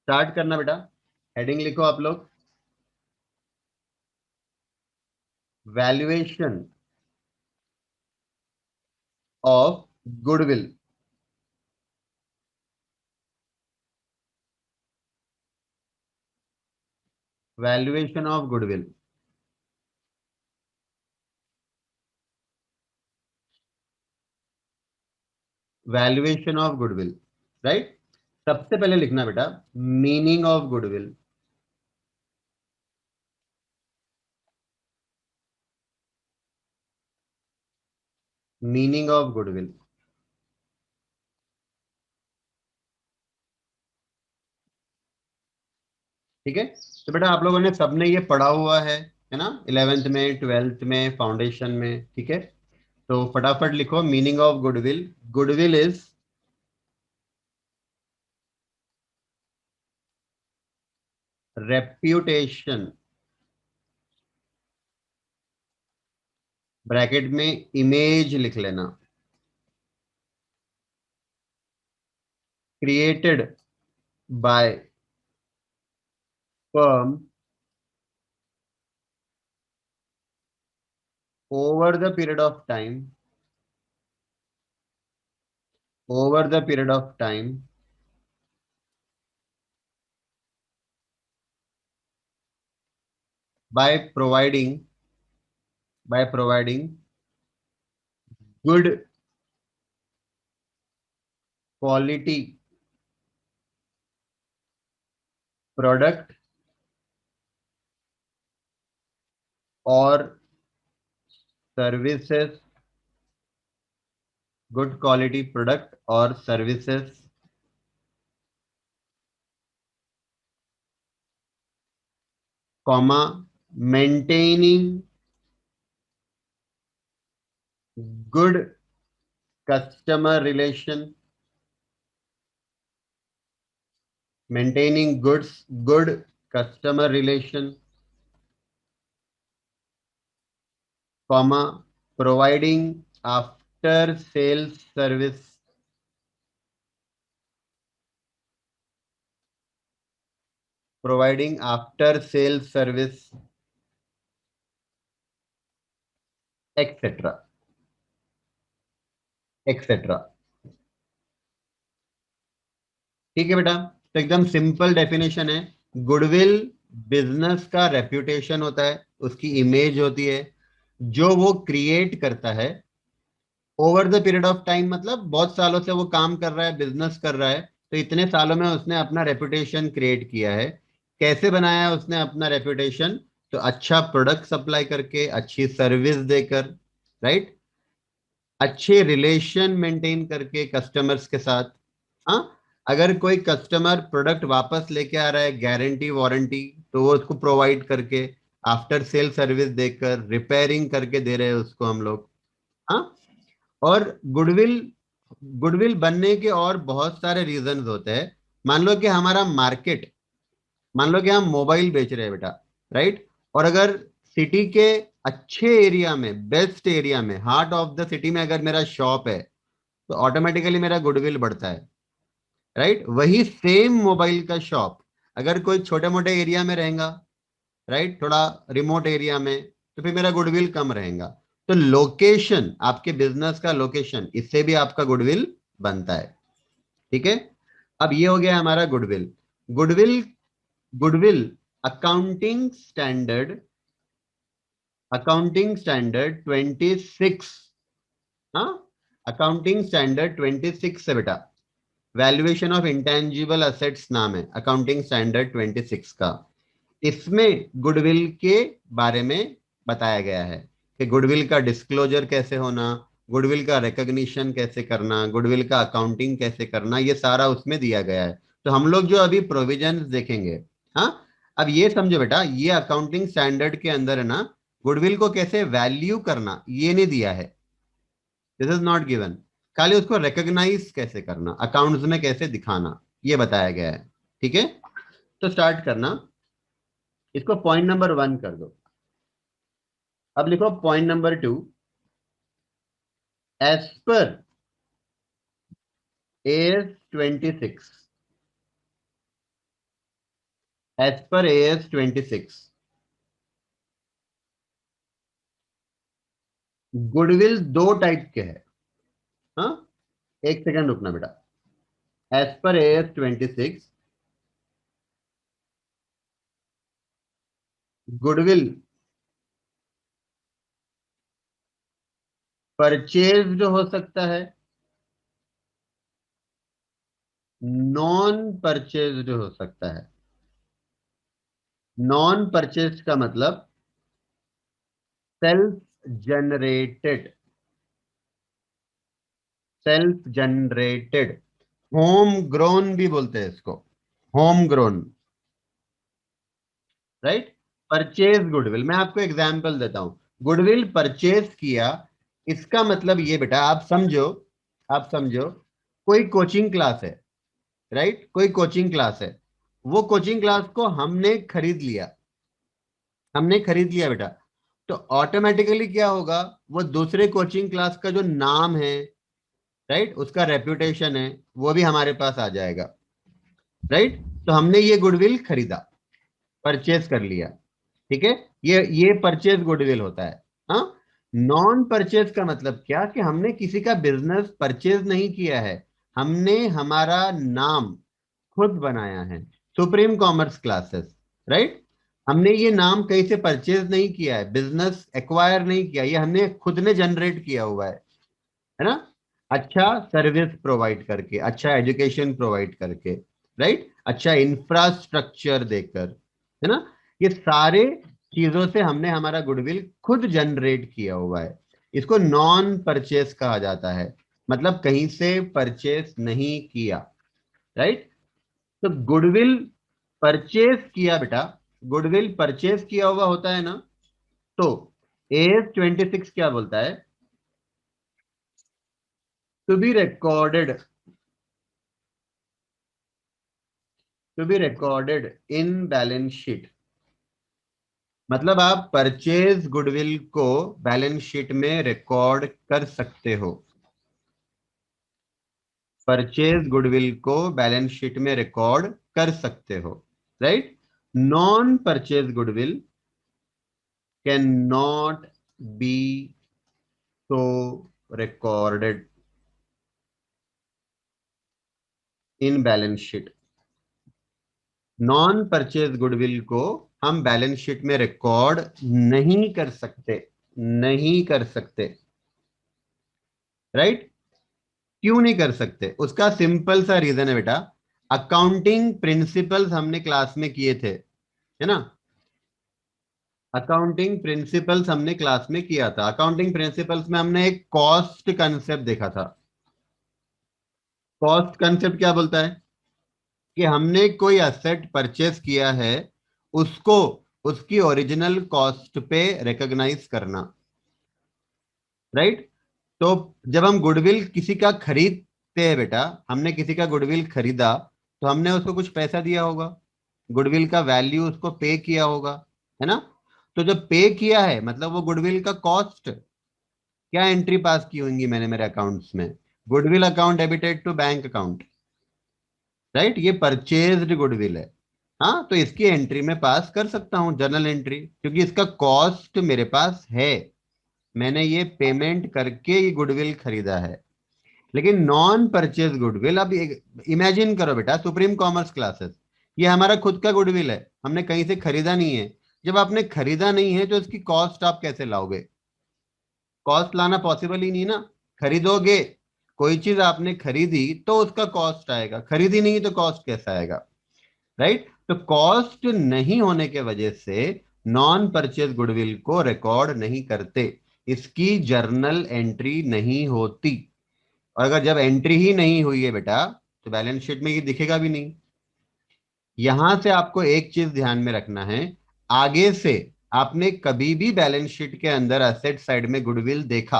Start करना बेटा। Heading लिखो आप लोग, valuation of goodwill. Valuation of goodwill. Valuation of goodwill, right. सबसे पहले लिखना बेटा, meaning of goodwill. Meaning of goodwill, ठीक है। तो बेटा आप लोगों ने सबने ये पढ़ा हुआ है ना, 11th में, 12th में, फाउंडेशन में, ठीक है। तो फटाफट लिखो meaning of goodwill. Goodwill is reputation, bracket में इमेज लिख लेना, created by firm over the period of time, over the period of time, by providing by providing good quality product or services, good quality product or services, comma, maintaining good customer relation, maintaining good customer relation, comma, providing after sales service, providing after sales service, etc. etc. ठीक है बेटा। तो एकदम simple definition है। Goodwill business का reputation होता है, उसकी इमेज होती है, जो वो क्रिएट करता है over the period of time, मतलब बहुत सालों से वो काम कर रहा है, बिजनेस कर रहा है, तो इतने सालों में उसने अपना रेप्यूटेशन क्रिएट किया है। कैसे बनाया है उसने अपना रेप्यूटेशन? तो अच्छा प्रोडक्ट सप्लाई करके, अच्छी सर्विस देकर, राइट, अच्छे रिलेशन मेंटेन करके कस्टमर्स के साथ। हाँ, अगर कोई कस्टमर प्रोडक्ट वापस लेके आ रहा है, गारंटी वारंटी, तो वो उसको प्रोवाइड करके, आफ्टर सेल सर्विस देकर, रिपेयरिंग करके दे रहे हैं उसको हम लोग। हाँ। और गुडविल, गुडविल बनने के और बहुत सारे रीजंस होते हैं। मान लो कि हमारा मार्केट, मान लो कि हम मोबाइल बेच रहे हैं बेटा, राइट। और अगर सिटी के अच्छे एरिया में, बेस्ट एरिया में, हार्ट ऑफ द सिटी में अगर मेरा शॉप है, तो ऑटोमेटिकली मेरा गुडविल बढ़ता है, राइट। वही सेम मोबाइल का शॉप अगर कोई छोटे मोटे एरिया में रहेगा, राइट, थोड़ा रिमोट एरिया में, तो फिर मेरा गुडविल कम रहेगा। तो लोकेशन, आपके बिजनेस का लोकेशन, इससे भी आपका गुडविल बनता है, ठीक है। अब ये हो गया हमारा goodwill. Goodwill, goodwill accounting standard, accounting standard 26, हाँ, अकाउंटिंग स्टैंडर्ड 26 से बेटा, वैल्यूएशन ऑफ इंटेंजिबल असेट्स नाम है अकाउंटिंग स्टैंडर्ड 26 का। इसमें गुडविल के बारे में बताया गया है कि गुडविल का डिस्क्लोजर कैसे होना, गुडविल का रिकॉग्निशन कैसे करना, गुडविल का अकाउंटिंग कैसे करना, ये सारा उसमें दिया गया है। तो हम लोग जो अभी प्रोविजंस देखेंगे, हाँ, अब ये समझो बेटा, ये अकाउंटिंग स्टैंडर्ड के अंदर है ना, गुडविल को कैसे वैल्यू करना ये नहीं दिया है, दिस इज नॉट गिवन। खाली उसको रिकॉग्नाइज कैसे करना, अकाउंट्स में कैसे दिखाना, ये बताया गया है, ठीक है। तो स्टार्ट करना, इसको पॉइंट नंबर 1 कर दो। अब लिखो point number 2, as per AS 26, as per AS 26 goodwill दो टाइप के हैं। हाँ, एक सेकंड रुकना बेटा। As per AS 26 goodwill purchased हो सकता है, नॉन परचेज्ड हो सकता है। नॉन परचेज्ड का मतलब self generated, self generated, home grown भी बोलते हैं इसको, home grown, right. Purchase goodwill, मैं आपको एग्जांपल देता हूं। गुडविल परचेज किया, इसका मतलब ये बेटा आप समझो, आप समझो, कोई कोचिंग क्लास है, राइट, कोई कोचिंग क्लास है, वो कोचिंग क्लास को हमने खरीद लिया, हमने खरीद लिया बेटा, तो ऑटोमेटिकली क्या होगा, वो दूसरे कोचिंग क्लास का जो नाम है, राइट, उसका रेप्यूटेशन है, वो भी हमारे पास आ जाएगा, राइट। तो हमने ये गुडविल खरीदा, परचेज कर लिया, ठीक है। ये परचेज गुडविल होता है। हाँ, नॉन परचेज का मतलब क्या, कि हमने किसी का बिजनेस परचेज नहीं किया है, हमने हमारा नाम खुद बनाया है, सुप्रीम कॉमर्स क्लासेस, राइट। हमने ये नाम कहीं से परचेज नहीं किया है, बिजनेस एक्वायर नहीं किया, ये हमने खुद ने जनरेट किया हुआ है ना। अच्छा सर्विस प्रोवाइड करके, अच्छा एजुकेशन प्रोवाइड करके, राइट, अच्छा इंफ्रास्ट्रक्चर देकर, है ना, ये सारे चीजों से हमने हमारा गुडविल खुद जनरेट किया हुआ है। इसको नॉन परचेस कहा जाता है, मतलब कहीं से परचेस नहीं किया, राइट। तो गुडविल परचेस किया बेटा, गुडविल परचेस किया हुआ होता है ना, तो AS 26 क्या बोलता है, to be recorded, to be recorded in balance sheet. मतलब आप परचेज गुडविल को बैलेंस शीट में रिकॉर्ड कर सकते हो, परचेज गुडविल को बैलेंस शीट में रिकॉर्ड कर सकते हो, right. Non purchase goodwill can not be so recorded in balance sheet. Non purchase goodwill को हम बैलेंस शीट में रिकॉर्ड नहीं कर सकते, नहीं कर सकते, राइट। क्यों नहीं कर सकते, उसका सिंपल सा रीजन है बेटा, अकाउंटिंग प्रिंसिपल्स हमने क्लास में किए थे, है ना। अकाउंटिंग प्रिंसिपल्स हमने क्लास में किया था, अकाउंटिंग प्रिंसिपल्स में हमने एक कॉस्ट कंसेप्ट देखा था। कॉस्ट कंसेप्ट क्या बोलता है, कि हमने कोई असेट परचेस किया है, उसको उसकी ओरिजिनल कॉस्ट पे रिकॉग्नाइज करना, राइट। तो जब हम गुडविल किसी का खरीदते हैं बेटा, हमने किसी का गुडविल खरीदा, तो हमने उसको कुछ पैसा दिया होगा, गुडविल का वैल्यू उसको पे किया होगा, है ना। तो जब पे किया है मतलब वो गुडविल का कॉस्ट, क्या एंट्री पास की होंगी मैंने मेरे अकाउंट्स में, goodwill account debited to bank account, right, ये परचेज्ड गुडविल है। हाँ, तो इसकी एंट्री में पास कर सकता हूँ, जर्नल एंट्री, क्योंकि इसका कॉस्ट मेरे पास है, मैंने ये पेमेंट करके ये गुडविल खरीदा है। लेकिन नॉन परचेज गुडविल, अब इमेजिन करो बेटा, सुप्रीम कॉमर्स क्लासेस, ये हमारा खुद का गुडविल है, हमने कहीं से खरीदा नहीं है। जब आपने खरीदा नहीं है तो इसकी कॉस्ट आप कैसे लाओगे, कॉस्ट लाना पॉसिबल ही नहीं ना। खरीदोगे, कोई चीज आपने खरीदी तो उसका कॉस्ट आएगा, खरीदी नहीं तो कॉस्ट कैसा आएगा, राइट। तो कॉस्ट नहीं होने के वजह से नॉन परचेज गुडविल को रिकॉर्ड नहीं करते, इसकी जर्नल एंट्री नहीं होती। और अगर जब एंट्री ही नहीं हुई है बेटा, तो बैलेंस शीट में ये दिखेगा भी नहीं। यहां से आपको एक चीज ध्यान में रखना है, आगे से आपने कभी भी बैलेंस शीट के अंदर असेट साइड में गुडविल देखा,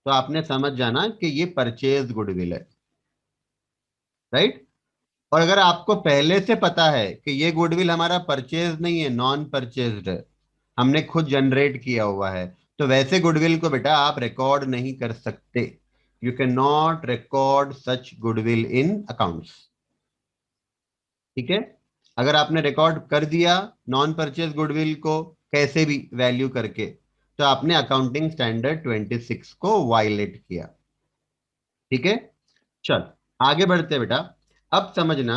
तो आपने समझ जाना कि ये परचेज गुडविल है, राइट। और अगर आपको पहले से पता है कि ये गुडविल हमारा परचेज नहीं है, नॉन परचेज्ड है, हमने खुद जनरेट किया हुआ है, तो वैसे गुडविल को बेटा आप रिकॉर्ड नहीं कर सकते, you can not record such goodwill in accounts, ठीक है। अगर आपने रिकॉर्ड कर दिया नॉन परचेज गुडविल को कैसे भी वैल्यू करके, तो आपने अकाउंटिंग स्टैंडर्ड 26 को वायलेट किया। ठीक है, चल आगे बढ़ते हैं बेटा। अब समझना,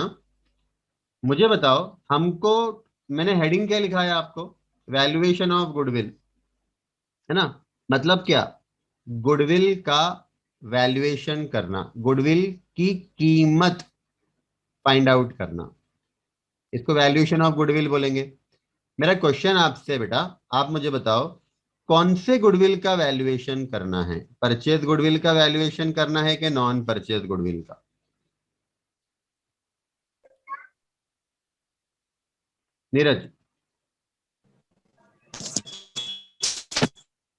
मुझे बताओ हमको, मैंने हेडिंग क्या लिखा है आपको, वैल्यूएशन ऑफ गुडविल, है ना। मतलब क्या, गुडविल का वैल्यूएशन करना, गुडविल की कीमत फाइंड आउट करना, इसको वैल्यूएशन ऑफ गुडविल बोलेंगे। मेरा क्वेश्चन आपसे बेटा, आप मुझे बताओ कौन से गुडविल का वैल्यूएशन करना है, परचेज गुडविल का वैल्यूएशन करना है कि नॉन परचेज गुडविल का? नीरज।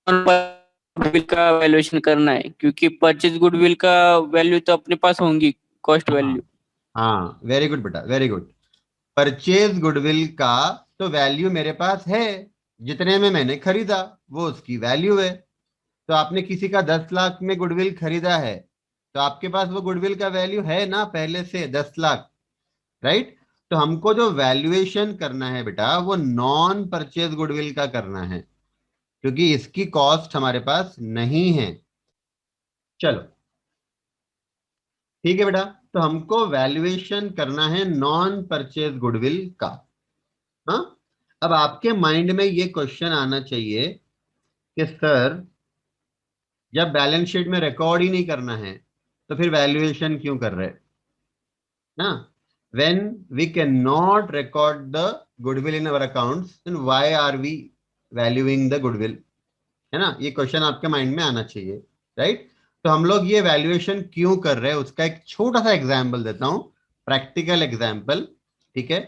गुडविल का वैल्यूएशन करना है, क्योंकि परचेज गुडविल का वैल्यू तो अपने पास होंगी, कॉस्ट हाँ वैल्यू। हाँ, वेरी गुड बेटा, वेरी गुड। परचेज गुडविल का तो वैल्यू मेरे पास है, जितने में मैंने खरीदा वो उसकी वैल्यू है। तो आपने किसी का 10 लाख में गुडविल खरीदा है, तो आपके पास वो गुडविल का वैल्यू है ना पहले से 10 लाख, राइट। तो हमको जो वैल्यूएशन करना है बेटा वो नॉन परचेज गुडविल का करना है, क्योंकि इसकी कॉस्ट हमारे पास नहीं है। चलो ठीक है बेटा, तो हमको वैल्यूएशन करना है नॉन परचेज गुडविल का। हाँ, अब आपके माइंड में ये क्वेश्चन आना चाहिए कि सर जब बैलेंस शीट में रिकॉर्ड ही नहीं करना है तो फिर वैल्यूएशन क्यों कर रहे हैं ना। When we can not record the goodwill in our accounts, then why are we valuing the goodwill, है ना। ये क्वेश्चन आपके माइंड में आना चाहिए, राइट। तो हम लोग ये वैल्यूएशन क्यों कर रहे हैं उसका एक छोटा सा एग्जाम्पल देता हूं, प्रैक्टिकल एग्जाम्पल। ठीक है,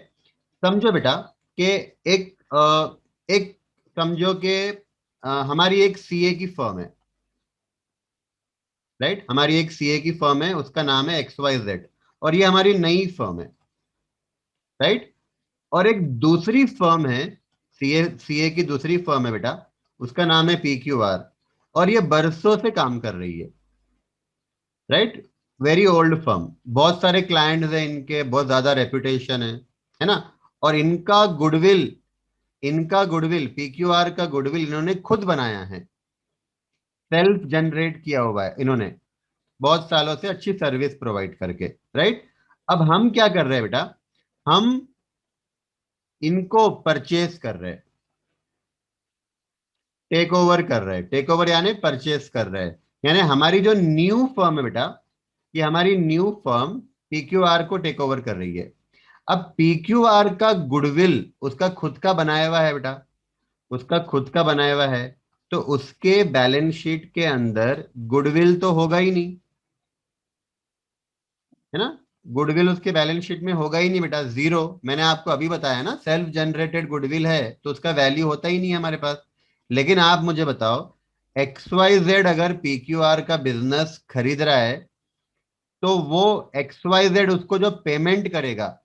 समझो बेटा कि एक एक समझो कि हमारी एक सीए की फर्म है, राइट। हमारी एक सीए की फर्म है, उसका नाम है XYZ, और ये हमारी नई फर्म है, राइट। और एक दूसरी फर्म है, सीए सीए की दूसरी फर्म है बेटा, उसका नाम है PQR, और ये बरसों से काम कर रही है, राइट। वेरी ओल्ड फर्म, बहुत सारे क्लाइंट्स हैं इनके, बहुत ज्यादा रेपुटेशन है ना। और इनका गुडविल PQR का गुडविल इन्होंने खुद बनाया है, सेल्फ जनरेट किया हुआ है इन्होंने, बहुत सालों से अच्छी सर्विस प्रोवाइड करके, राइट। अब हम क्या कर रहे हैं बेटा, हम इनको परचेस कर रहे हैं, टेक ओवर कर रहे हैं, टेक ओवर यानी परचेस कर रहे हैं। यानी हमारी जो न्यू फर्म है बेटा, ये हमारी न्यू फर्म PQR को टेक ओवर कर रही है। अब PQR का गुडविल उसका खुद का बनाया हुआ है बेटा, उसका खुद का बनाया हुआ है, तो उसके बैलेंस शीट के अंदर गुडविल तो होगा ही नहीं, है ना। गुडविल उसके बैलेंस शीट में होगा ही नहीं बेटा, जीरो। मैंने आपको अभी बताया ना, सेल्फ जनरेटेड गुडविल है तो उसका वैल्यू होता ही नहीं है हमारे पास। लेकिन आप मुझे बताओ, XYZ अगर PQR का बिजनेस खरीद रहा है, तो वो XYZ उसको जो पेमेंट करेगा,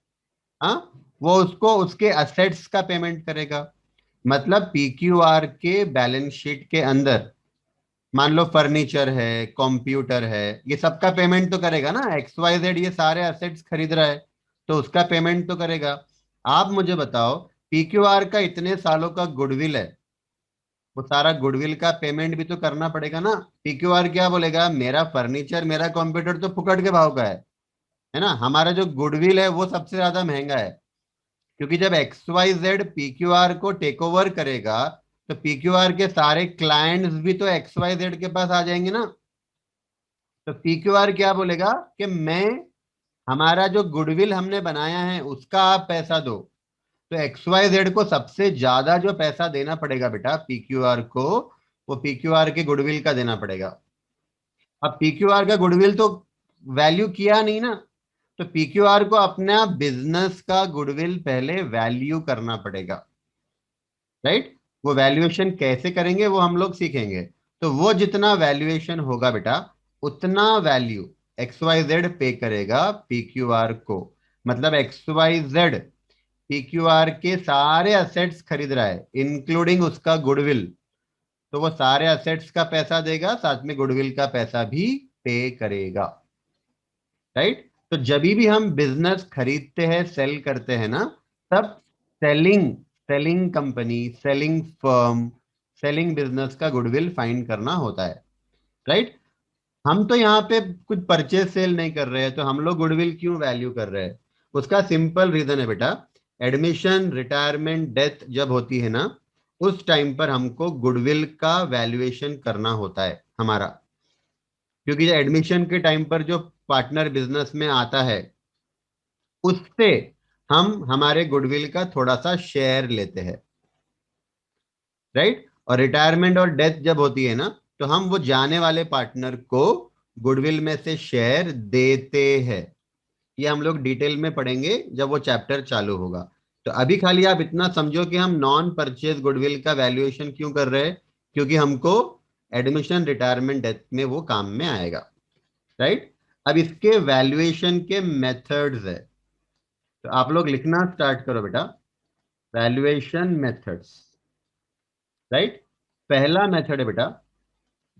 हाँ, वो उसको उसके असेट्स का पेमेंट करेगा। मतलब PQR के बैलेंस शीट के अंदर मान लो फर्नीचर है, कंप्यूटर है, ये सबका पेमेंट तो करेगा ना। XYZ ये सारे असेट्स खरीद रहा है, तो उसका पेमेंट तो करेगा। आप मुझे बताओ, PQR का इतने सालों का गुडविल है, वो सारा गुडविल का पेमेंट भी तो करना पड़ेगा ना। PQR क्या बोलेगा, मेरा फर्नीचर मेरा कंप्यूटर तो फुकट के भाव का है ना, हमारा जो गुडविल है वो सबसे ज्यादा महंगा है। क्योंकि जब XYZ PQR को टेक ओवर करेगा, तो PQR के सारे क्लाइंट्स भी तो XYZ के पास आ जाएंगे ना। तो PQR क्या बोलेगा कि मैं, हमारा जो गुडविल हमने बनाया है उसका आप पैसा दो। तो XYZ को सबसे ज्यादा जो पैसा देना पड़ेगा बेटा PQR को, वो PQR के गुडविल का देना पड़ेगा। अब PQR का गुडविल तो वैल्यू किया नहीं ना, तो PQR को अपना बिजनेस का गुडविल पहले वैल्यू करना पड़ेगा, राइट। वो वैल्यूएशन कैसे करेंगे वो हम लोग सीखेंगे। तो वो जितना वैल्यूएशन होगा बेटा, उतना वैल्यू XYZ पे करेगा PQR को। मतलब XYZ PQR के सारे असेट्स खरीद रहा है इंक्लूडिंग उसका गुडविल, तो वो सारे असेट्स का पैसा देगा, साथ में गुडविल का पैसा भी पे करेगा, राइट। तो जब भी हम बिजनेस खरीदते हैं, सेल करते हैं ना, तब selling selling company, selling firm, selling business का गुडविल फाइंड करना होता है, राइट। हम तो यहाँ पे कुछ परचेज सेल नहीं कर रहे हैं, तो हम लोग गुडविल क्यों वैल्यू कर रहे हैं? उसका सिंपल रीजन है बेटा, एडमिशन, रिटायरमेंट, डेथ जब होती है ना, उस टाइम पर हमको गुडविल का वैल्यूएशन करना होता है हमारा। क्योंकि एडमिशन के टाइम पर जो पार्टनर बिजनेस में आता है, उससे हम हमारे गुडविल का थोड़ा सा शेयर लेते हैं, राइट। और रिटायरमेंट और डेथ जब होती है ना, तो हम वो जाने वाले पार्टनर को गुडविल में से शेयर देते हैं। ये हम लोग डिटेल में पढ़ेंगे जब वो चैप्टर चालू होगा। तो अभी खाली आप इतना समझो कि हम नॉन परचेज गुडविल का वैल्यूएशन क्यों कर रहे हैं, क्योंकि हमको एडमिशन, रिटायरमेंट, डेथ में वो काम में आएगा, राइट। अब इसके वैल्यूएशन के मेथड्स है, तो आप लोग लिखना स्टार्ट करो बेटा, वैल्यूएशन मेथड्स, राइट। पहला मेथड है बेटा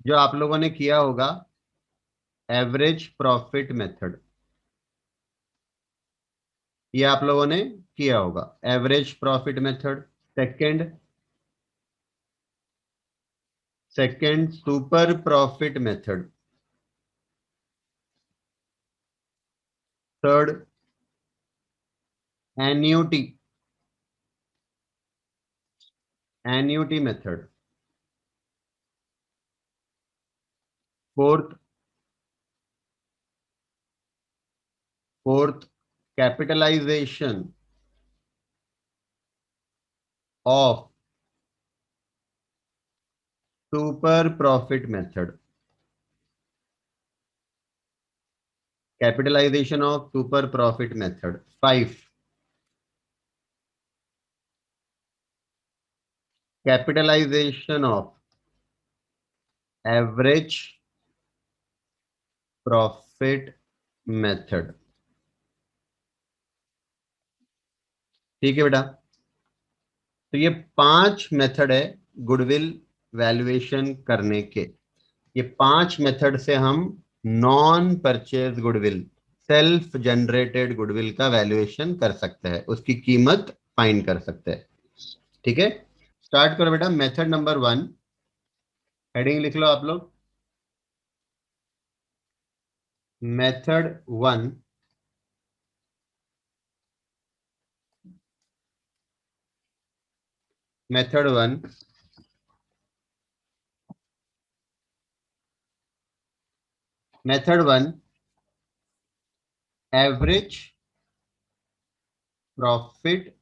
जो आप लोगों ने किया होगा, एवरेज प्रॉफिट मेथड। ये आप लोगों ने किया होगा, average profit method. Second, super profit method. Third, annuity, method. Fourth, capitalisation of super profit method. Capitalisation of super profit method. Five, capitalisation of average profit method. ठीक है बेटा, तो ये पांच मेथड है गुडविल वैल्यूएशन करने के। ये पांच मेथड से हम non purchase goodwill, self generated goodwill का वैल्यूएशन कर सकते हैं, उसकी कीमत फाइंड कर सकते हैं। ठीक है, स्टार्ट करो बेटा। मेथड नंबर वन, हेडिंग लिख लो आप लोग, method one. Method one, method one, average profit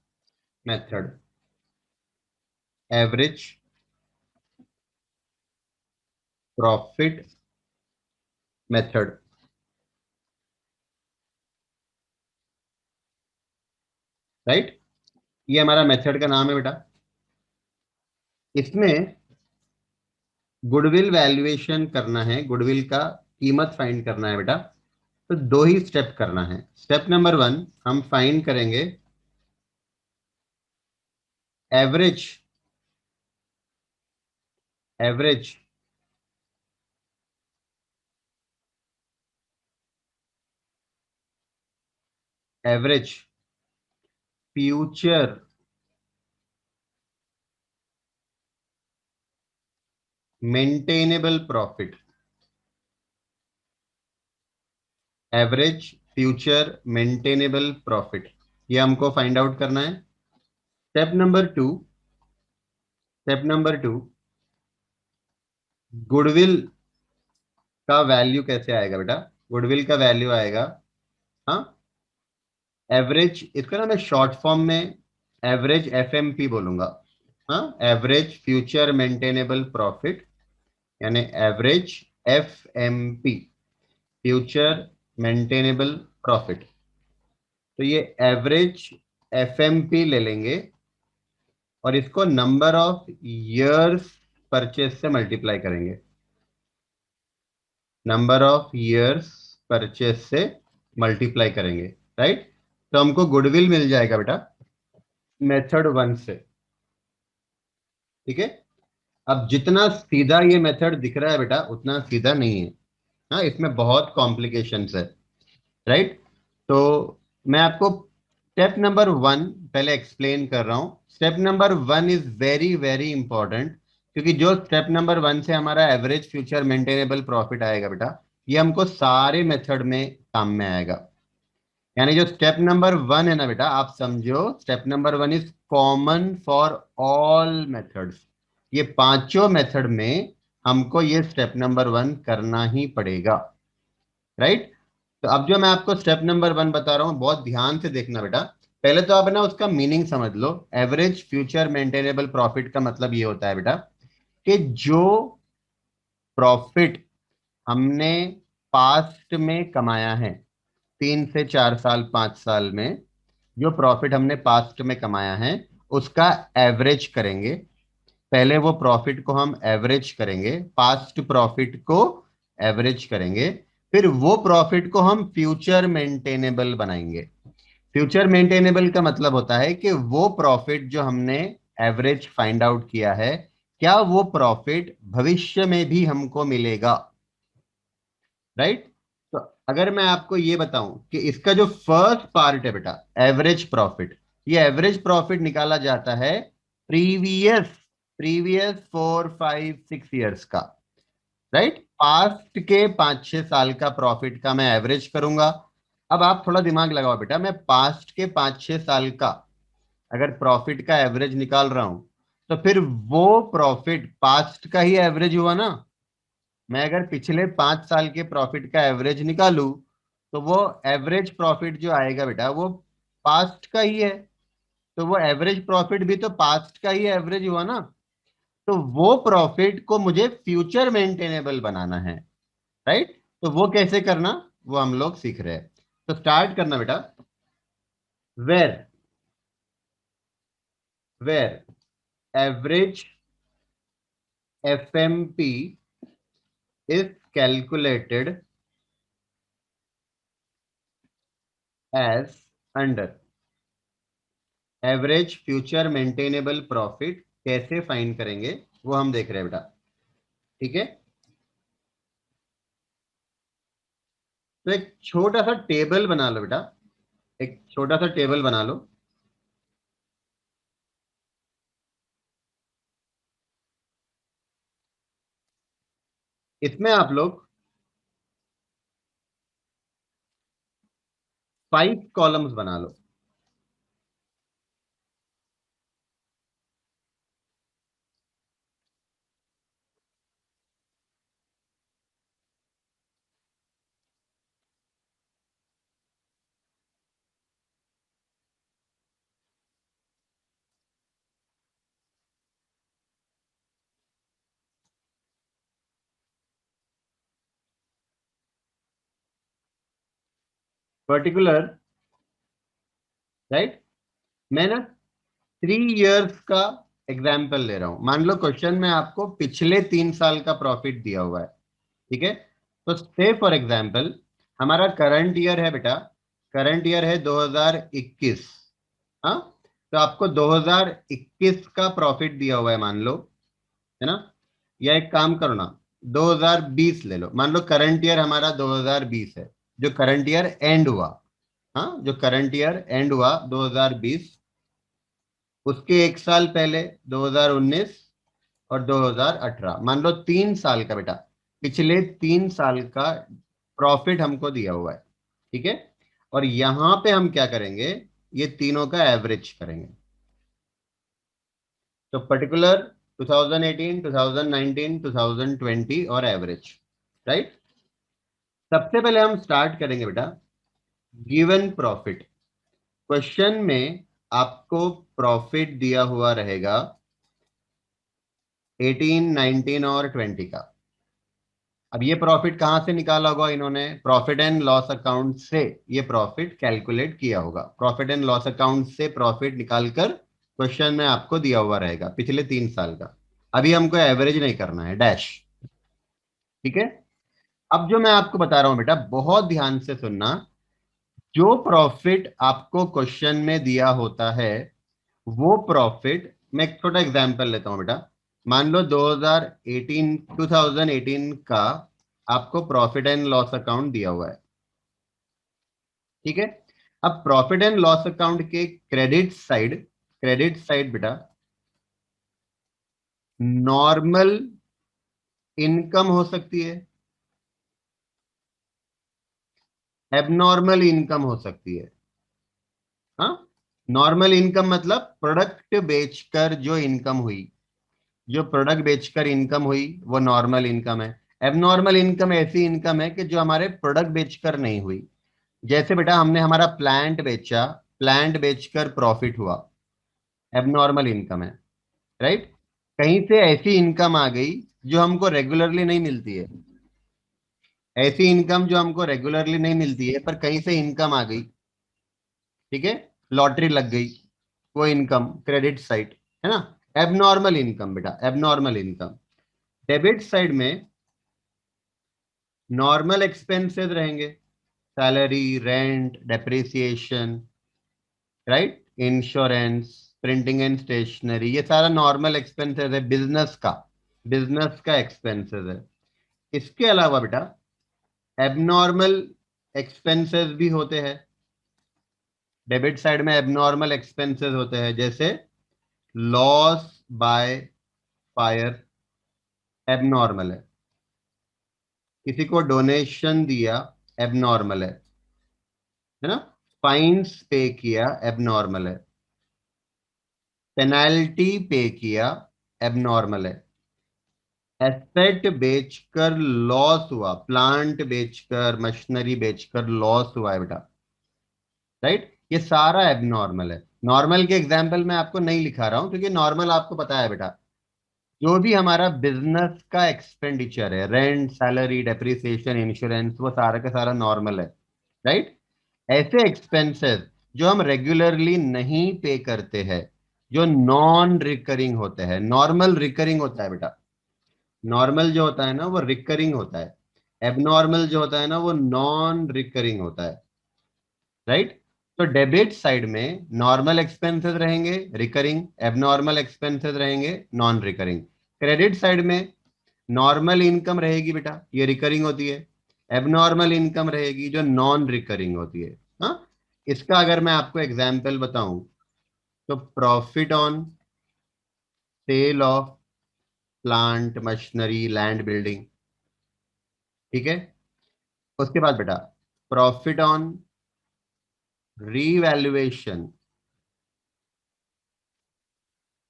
method. Average profit method, right. ये हमारा मेथड का नाम है बेटा। इसमें गुडविल वैल्यूएशन करना है, गुडविल का कीमत फाइंड करना है बेटा। तो दो ही स्टेप करना है। स्टेप नंबर वन, हम फाइंड करेंगे average, average average future maintainable profit. Average future maintainable profit, ये हमको फाइंड आउट करना है। स्टेप नंबर टू, गुडविल का वैल्यू कैसे आएगा बेटा? गुडविल का वैल्यू आएगा, हाँ, एवरेज, इसका ना मैं शॉर्ट फॉर्म में एवरेज एफएमपी बोलूंगा। हाँ, एवरेज फ्यूचर मेंटेनेबल प्रॉफिट, यानी average FMP, future maintainable profit. तो ये एवरेज एफएमपी ले लेंगे और इसको नंबर ऑफ ईयर्स परचेज से मल्टीप्लाई करेंगे, नंबर ऑफ ईयर्स परचेज से मल्टीप्लाई करेंगे, राइट। तो हमको गुडविल मिल जाएगा बेटा मेथड वन से। ठीक है, अब जितना सीधा ये मेथड दिख रहा है बेटा, उतना सीधा नहीं है। हाँ, इसमें बहुत कॉम्प्लिकेशंस है, राइट। तो मैं आपको स्टेप नंबर 1 पहले एक्सप्लेन कर रहा हूं। Step number 1 is very very important, क्योंकि जो स्टेप नंबर 1 से हमारा एवरेज फ्यूचर मेंटेनेबल प्रॉफिट आएगा बेटा, ये हमको सारे मेथड में काम में आएगा। यानी जो स्टेप नंबर 1 है ना बेटा, आप समझो step number 1 is common for all methods. ये पांचों मेथड में हमको ये स्टेप नंबर 1 करना ही पड़ेगा, राइट। तो अब जो मैं आपको स्टेप नंबर 1 बता रहा हूं, बहुत ध्यान से देखना बेटा। पहले तो आप ना उसका मीनिंग समझ लो। एवरेज फ्यूचर मेंटेनेबल प्रॉफिट का मतलब ये होता है बेटा कि जो प्रॉफिट हमने पास्ट में कमाया है, 3 से 4 साल 5 साल में जो प्रॉफिट हमने पास्ट में कमाया है, उसका एवरेज करेंगे। पहले वो प्रॉफिट को हम एवरेज करेंगे, पास्ट प्रॉफिट को एवरेज करेंगे। फिर वो प्रॉफिट को हम फ्यूचर मेंटेनेबल बनाएंगे। फ्यूचर मेंटेनेबल का मतलब होता है कि वो प्रॉफिट जो हमने एवरेज फाइंड आउट किया है, क्या वो प्रॉफिट भविष्य में भी हमको मिलेगा, राइट। तो अगर मैं आपको ये बताऊं कि इसका जो फर्स्ट पार्ट है बेटा, एवरेज प्रॉफिट, ये एवरेज प्रॉफिट निकाला जाता है प्रीवियस प्रीवियस 4 5 6 ईयर्स का, राइट। पास्ट के 5 6 साल का प्रॉफिट का मैं एवरेज करूंगा। अब आप थोड़ा दिमाग लगाओ बेटा, मैं पास्ट के 5 6 साल का अगर प्रॉफिट का एवरेज निकाल रहा हूं, तो फिर वो प्रॉफिट पास्ट का ही एवरेज हुआ ना। मैं अगर पिछले 5 साल के प्रॉफिट का एवरेज निकालूं, तो वो एवरेज प्रॉफिट जो आएगा बेटा, वो पास्ट का ही है। तो वो एवरेज प्रॉफिट भी तो पास्ट का ही एवरेज हुआ ना। तो वो प्रॉफिट को मुझे फ्यूचर मेंटेनेबल बनाना है, राइट। तो वो कैसे करना, वो हम लोग सीख रहे हैं। तो स्टार्ट करना बेटा। Where where average FMP is calculated as under average future maintainable profit कैसे फाइंड करेंगे, वो हम देख रहे हैं बेटा, ठीक है। तो एक छोटा सा टेबल बना लो बेटा, एक छोटा सा टेबल बना लो। इसमें आप लोग 5 कॉलम्स बना लो। Particular, right. मैं ना 3 इयर्स का एग्जाम्पल ले रहा हूं। मान लो क्वेश्चन में आपको पिछले 3 साल का प्रॉफिट दिया हुआ है, ठीक है। तो से फॉर एग्जाम्पल हमारा करंट ईयर है बेटा, करंट ईयर है 2021। हाँ, तो आपको 2021 का प्रॉफिट दिया हुआ है मान लो, है ना। या एक काम करो ना, 2020 ले लो। मान लो करंट ईयर हमारा 2020 है, जो करंट ईयर एंड हुआ। हाँ, जो करंट ईयर एंड हुआ 2020, उसके 1 साल पहले 2019 और 2018, मान लो 3 साल का बेटा, पिछले 3 साल का प्रॉफिट हमको दिया हुआ है, ठीक है। और यहां पे हम क्या करेंगे, ये तीनों का एवरेज करेंगे। तो पर्टिकुलर 2018 2019 2020 और एवरेज, राइट। सबसे पहले हम स्टार्ट करेंगे बेटा, गिवन प्रॉफिट। क्वेश्चन में आपको प्रॉफिट दिया हुआ रहेगा 18 19 और 20 का। अब ये प्रॉफिट कहां से निकाला होगा इन्होंने, प्रॉफिट एंड लॉस अकाउंट से ये प्रॉफिट कैलकुलेट किया होगा। प्रॉफिट एंड लॉस अकाउंट से प्रॉफिट निकालकर क्वेश्चन में आपको दिया हुआ रहेगा पिछले 3 साल का। अभी हमको एवरेज नहीं करना है, डैश, ठीक है। अब जो मैं आपको बता रहा हूं बेटा, बहुत ध्यान से सुनना। जो प्रॉफिट आपको क्वेश्चन में दिया होता है, वो प्रॉफिट, मैं एक छोटा एग्जांपल लेता हूं बेटा। मान लो 2018 का आपको प्रॉफिट एंड लॉस अकाउंट दिया हुआ है, ठीक है। अब प्रॉफिट एंड लॉस अकाउंट के क्रेडिट साइड बेटा नॉर्मल इनकम हो सकती है, एबनॉर्मल इनकम हो सकती है। हाँ, नॉर्मल इनकम मतलब प्रोडक्ट बेचकर जो इनकम हुई, जो प्रोडक्ट बेचकर इनकम हुई वो नॉर्मल इनकम है। एबनॉर्मल इनकम ऐसी इनकम है कि जो हमारे प्रोडक्ट बेचकर नहीं हुई। जैसे बेटा हमने हमारा प्लांट बेचा, प्लांट बेचकर प्रॉफिट हुआ, एबनॉर्मल इनकम है, राइट। कहीं से ऐसी इनकम आ गई जो हमको रेगुलरली नहीं मिलती है, ऐसी इनकम जो हमको रेगुलरली नहीं मिलती है, पर कहीं से इनकम आ गई, ठीक है, लॉटरी लग गई, वो इनकम क्रेडिट साइड है ना, एबनॉर्मल इनकम बेटा, एबनॉर्मल इनकम। डेबिट साइड में नॉर्मल एक्सपेंसेस रहेंगे, salary, rent, depreciation, right, insurance, printing and stationery, ये सारा नॉर्मल एक्सपेंसेस है, बिजनेस का एक्सपेंसेस है। इसके अलावा बेटा एबनॉर्मल एक्सपेंसेस भी होते हैं, डेबिट साइड में एबनॉर्मल एक्सपेंसेस होते हैं, जैसे लॉस बाय फायर, एबनॉर्मल है। किसी को डोनेशन दिया, एबनॉर्मल है ना। फाइन्स पे किया, एबनॉर्मल है। पेनाल्टी पे किया, एबनॉर्मल है। एसेट बेचकर लॉस हुआ, प्लांट बेचकर, मशीनरी बेचकर लॉस हुआ है बेटा, राइट, ये सारा एबनॉर्मल है। नॉर्मल के एग्जाम्पल मैं आपको नहीं लिखा रहा हूं क्योंकि नॉर्मल आपको पता है बेटा, जो भी हमारा बिजनेस का एक्सपेंडिचर है, रेंट, सैलरी, डेप्रिसिएशन, इंश्योरेंस, वो सारा का सारा नॉर्मल है, राइट। ऐसे एक्सपेंसेस जो हम रेगुलरली नहीं पे करते हैं, जो नॉन रिकरिंग होते हैं, नॉर्मल रिकरिंग होता है बेटा, नॉर्मल जो होता है ना वो रिकरिंग होता है, एबनॉर्मल जो होता है ना वो नॉन रिकरिंग होता है, राइट। तो डेबिट साइड में नॉर्मल एक्सपेंसेस रहेंगे रिकरिंग, एबनॉर्मल एक्सपेंसेस रहेंगे नॉन रिकरिंग। क्रेडिट साइड में नॉर्मल इनकम रहेगी बेटा, ये रिकरिंग होती है, एबनॉर्मल इनकम रहेगी जो नॉन रिकरिंग होती है। हाँ, इसका अगर मैं आपको एग्जाम्पल बताऊं तो profit on sale of plant, machinery, land, building, ठीक है। उसके बाद बेटा profit on revaluation,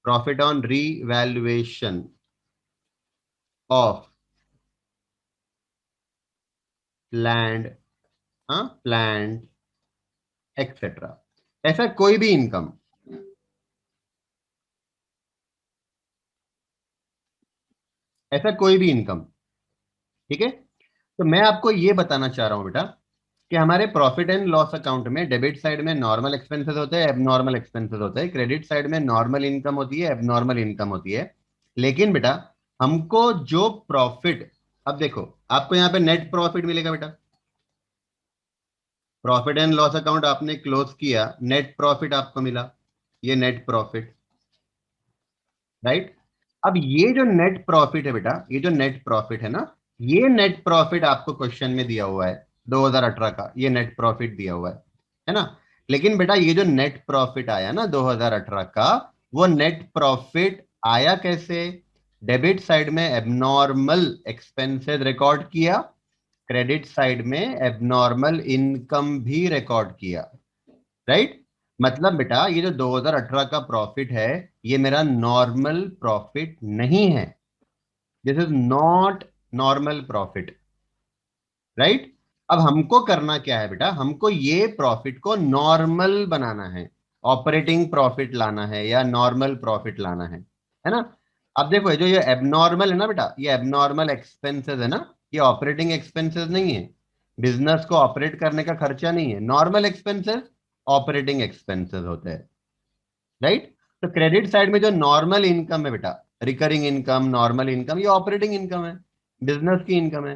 profit on revaluation of land, हाँ, प्लांट, एक्सेट्रा। ऐसा कोई भी इनकम, ऐसा कोई भी इनकम, ठीक है। तो मैं आपको ये बताना चाह रहा हूं बेटा कि हमारे प्रॉफिट एंड लॉस अकाउंट में डेबिट साइड में नॉर्मल एक्सपेंसेस होते हैं, एबनॉर्मल एक्सपेंसेस होते हैं, क्रेडिट साइड में नॉर्मल इनकम होती है, एबनॉर्मल इनकम होती है। लेकिन बेटा हमको जो प्रॉफिट, अब देखो आपको यहाँ पे नेट प्रॉफिट मिलेगा बेटा, प्रॉफिट एंड लॉस अकाउंट आपने क्लोज किया, नेट प्रॉफिट आपको मिला, ये नेट प्रॉफिट, राइट। अब ये जो नेट प्रॉफिट है बेटा, ये जो नेट प्रॉफिट है ना, ये नेट प्रॉफिट आपको क्वेश्चन में दिया हुआ है 2018 का, ये नेट प्रॉफिट दिया हुआ है ना। लेकिन बेटा ये जो नेट प्रॉफिट आया ना 2018 का, वो नेट प्रॉफिट आया कैसे? डेबिट साइड में एबनॉर्मल एक्सपेंसेस रिकॉर्ड किया, क्रेडिट साइड में एबनॉर्मल इनकम भी रिकॉर्ड किया, राइट। मतलब बेटा ये जो 2018 का प्रॉफिट है, ये मेरा नॉर्मल प्रॉफिट नहीं है, this is not normal profit, right. अब हमको करना क्या है बेटा, हमको ये प्रॉफिट को नॉर्मल बनाना है, ऑपरेटिंग प्रॉफिट लाना है या नॉर्मल प्रॉफिट लाना है ना। अब देखो ये जो ये एबनॉर्मल है ना बेटा, ये एबनॉर्मल एक्सपेंसेस है ना, ये ऑपरेटिंग एक्सपेंसेस नहीं है, बिजनेस को ऑपरेट करने का खर्चा नहीं है। नॉर्मल एक्सपेंसेस ऑपरेटिंग एक्सपेंसेस होते हैं, राइट। तो क्रेडिट साइड में जो नॉर्मल इनकम है बेटा, रिकरिंग इनकम, नॉर्मल इनकम, ये ऑपरेटिंग इनकम है, बिजनेस की इनकम है।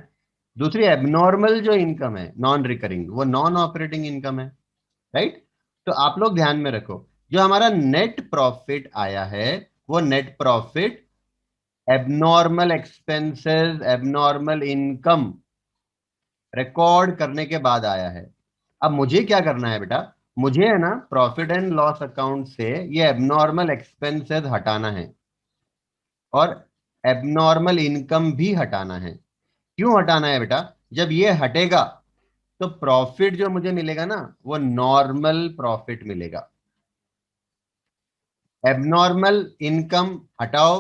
दूसरी एबनॉर्मल जो इनकम है नॉन रिकरिंग, वो नॉन ऑपरेटिंग इनकम है, राइट। तो आप लोग ध्यान में रखो, जो हमारा नेट प्रॉफिट आया है वो net profit abnormal expenses, abnormal income record करने के बाद आया है। अब मुझे क्या करना है बेटा, मुझे है ना प्रॉफिट एंड लॉस अकाउंट से ये एबनॉर्मल एक्सपेंसेस हटाना है और एबनॉर्मल इनकम भी हटाना है। क्यों हटाना है बेटा? जब ये हटेगा तो प्रॉफिट जो मुझे मिलेगा ना वो नॉर्मल प्रॉफिट मिलेगा। एबनॉर्मल इनकम हटाओ,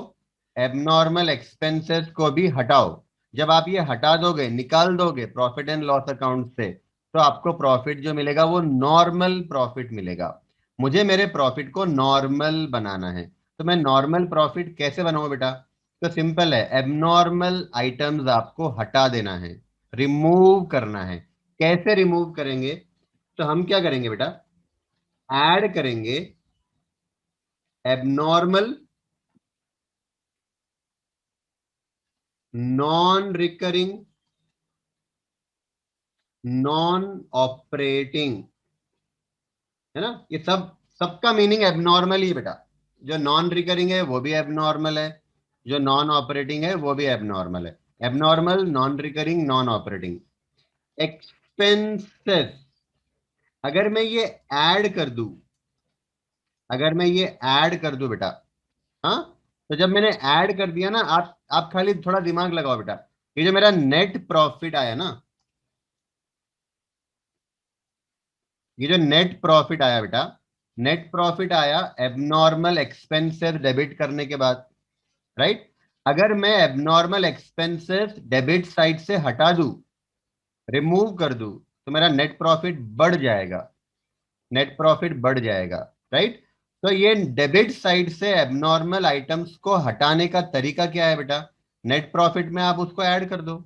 एबनॉर्मल एक्सपेंसेस को भी हटाओ। जब आप ये हटा दोगे, निकाल दोगे प्रॉफिट एंड लॉस अकाउंट से, तो आपको प्रॉफिट जो मिलेगा वो नॉर्मल प्रॉफिट मिलेगा। मुझे मेरे प्रॉफिट को नॉर्मल बनाना है, तो मैं नॉर्मल प्रॉफिट कैसे बनाऊं बेटा? तो सिंपल है, एबनॉर्मल आइटम्स आपको हटा देना है, रिमूव करना है। कैसे रिमूव करेंगे? तो हम क्या करेंगे बेटा, ऐड करेंगे abnormal non recurring non operating, है ना? ये सब, सबका मीनिंग एबनॉर्मल ही बेटा। जो नॉन रिकरिंग है वो भी एबनॉर्मल है, जो नॉन ऑपरेटिंग है वो भी एबनॉर्मल है। Abnormal, non recurring, non operating. Expenses, अगर मैं ये ऐड कर दूं, अगर मैं ये ऐड कर दूं बेटा, हाँ, तो जब मैंने ऐड कर दिया ना, आप खाली थोड़ा दिमाग लगाओ बेटा। ये जो मेरा नेट प्रॉफिट आया ना, ये जो नेट प्रॉफिट आया बेटा, नेट प्रॉफिट आया एबनॉर्मल एक्सपेंसेस डेबिट करने के बाद, राइट? अगर मैं एबनॉर्मल एक्सपेंसेस डेबिट साइड से हटा दूं, रिमूव कर दूं, तो मेरा नेट प्रॉफिट बढ़ जाएगा, नेट प्रॉफिट बढ़ जाएगा, राइट? तो ये डेबिट साइड से एबनॉर्मल आइटम्स को हटाने का तरीका क्या है बेटा? नेट प्रॉफिट में आप उसको ऐड कर दो।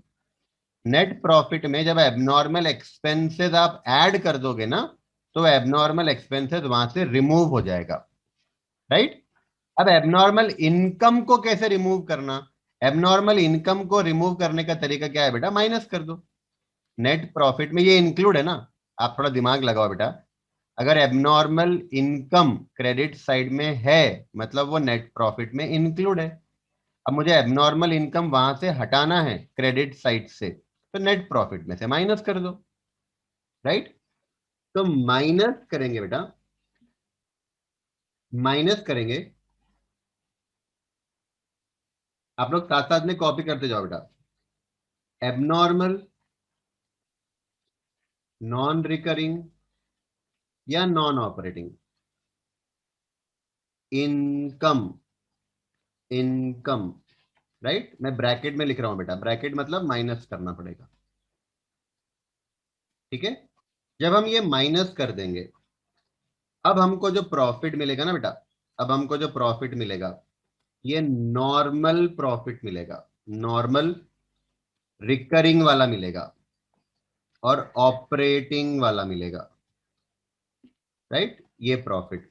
नेट प्रॉफिट में जब एबनॉर्मल एक्सपेंसेस आप ऐड कर दोगे ना, तो एबनॉर्मल एक्सपेंसेस वहां से रिमूव हो जाएगा, राइट? अब एबनॉर्मल इनकम को कैसे रिमूव करना? एबनॉर्मल इनकम को रिमूव करने का तरीका क्या है बेटा? माइनस कर दो। नेट प्रॉफिट में ये इंक्लूड है ना, आप थोड़ा दिमाग लगाओ बेटा। अगर एबनॉर्मल इनकम क्रेडिट साइड में है, मतलब वो नेट प्रॉफिट में इंक्लूड है। अब मुझे एबनॉर्मल इनकम वहां से हटाना है क्रेडिट साइड से, तो नेट प्रॉफिट में से माइनस कर दो, राइट? तो माइनस करेंगे बेटा, माइनस करेंगे। आप लोग साथ साथ में कॉपी करते जाओ बेटा। एबनॉर्मल नॉन रिकरिंग या non operating income, income, right? मैं ब्रैकेट में लिख रहा हूं बेटा, ब्रैकेट मतलब माइनस करना पड़ेगा, ठीक है? जब हम ये माइनस कर देंगे, अब हमको जो प्रॉफिट मिलेगा ना बेटा, अब हमको जो प्रॉफिट मिलेगा ये नॉर्मल प्रॉफिट मिलेगा, नॉर्मल रिकरिंग वाला मिलेगा और ऑपरेटिंग वाला मिलेगा, राइट? ये प्रॉफिट।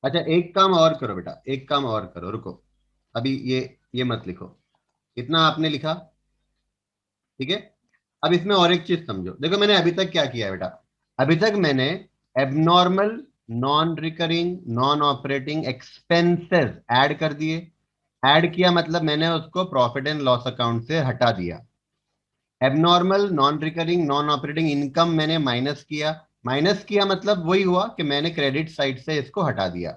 अच्छा, एक काम और करो बेटा, एक काम और करो, रुको, अभी ये मत लिखो। इतना आपने लिखा, ठीक है? अब इसमें और एक चीज समझो। देखो मैंने अभी तक क्या किया है बेटा, अभी तक मैंने abnormal non recurring non operating expenses add कर दिए। ऐड किया मतलब मैंने उसको प्रॉफिट एंड लॉस अकाउंट से हटा दिया। Abnormal non recurring non operating income मैंने माइनस किया। माइनस किया मतलब वही हुआ कि मैंने क्रेडिट साइड से इसको हटा दिया,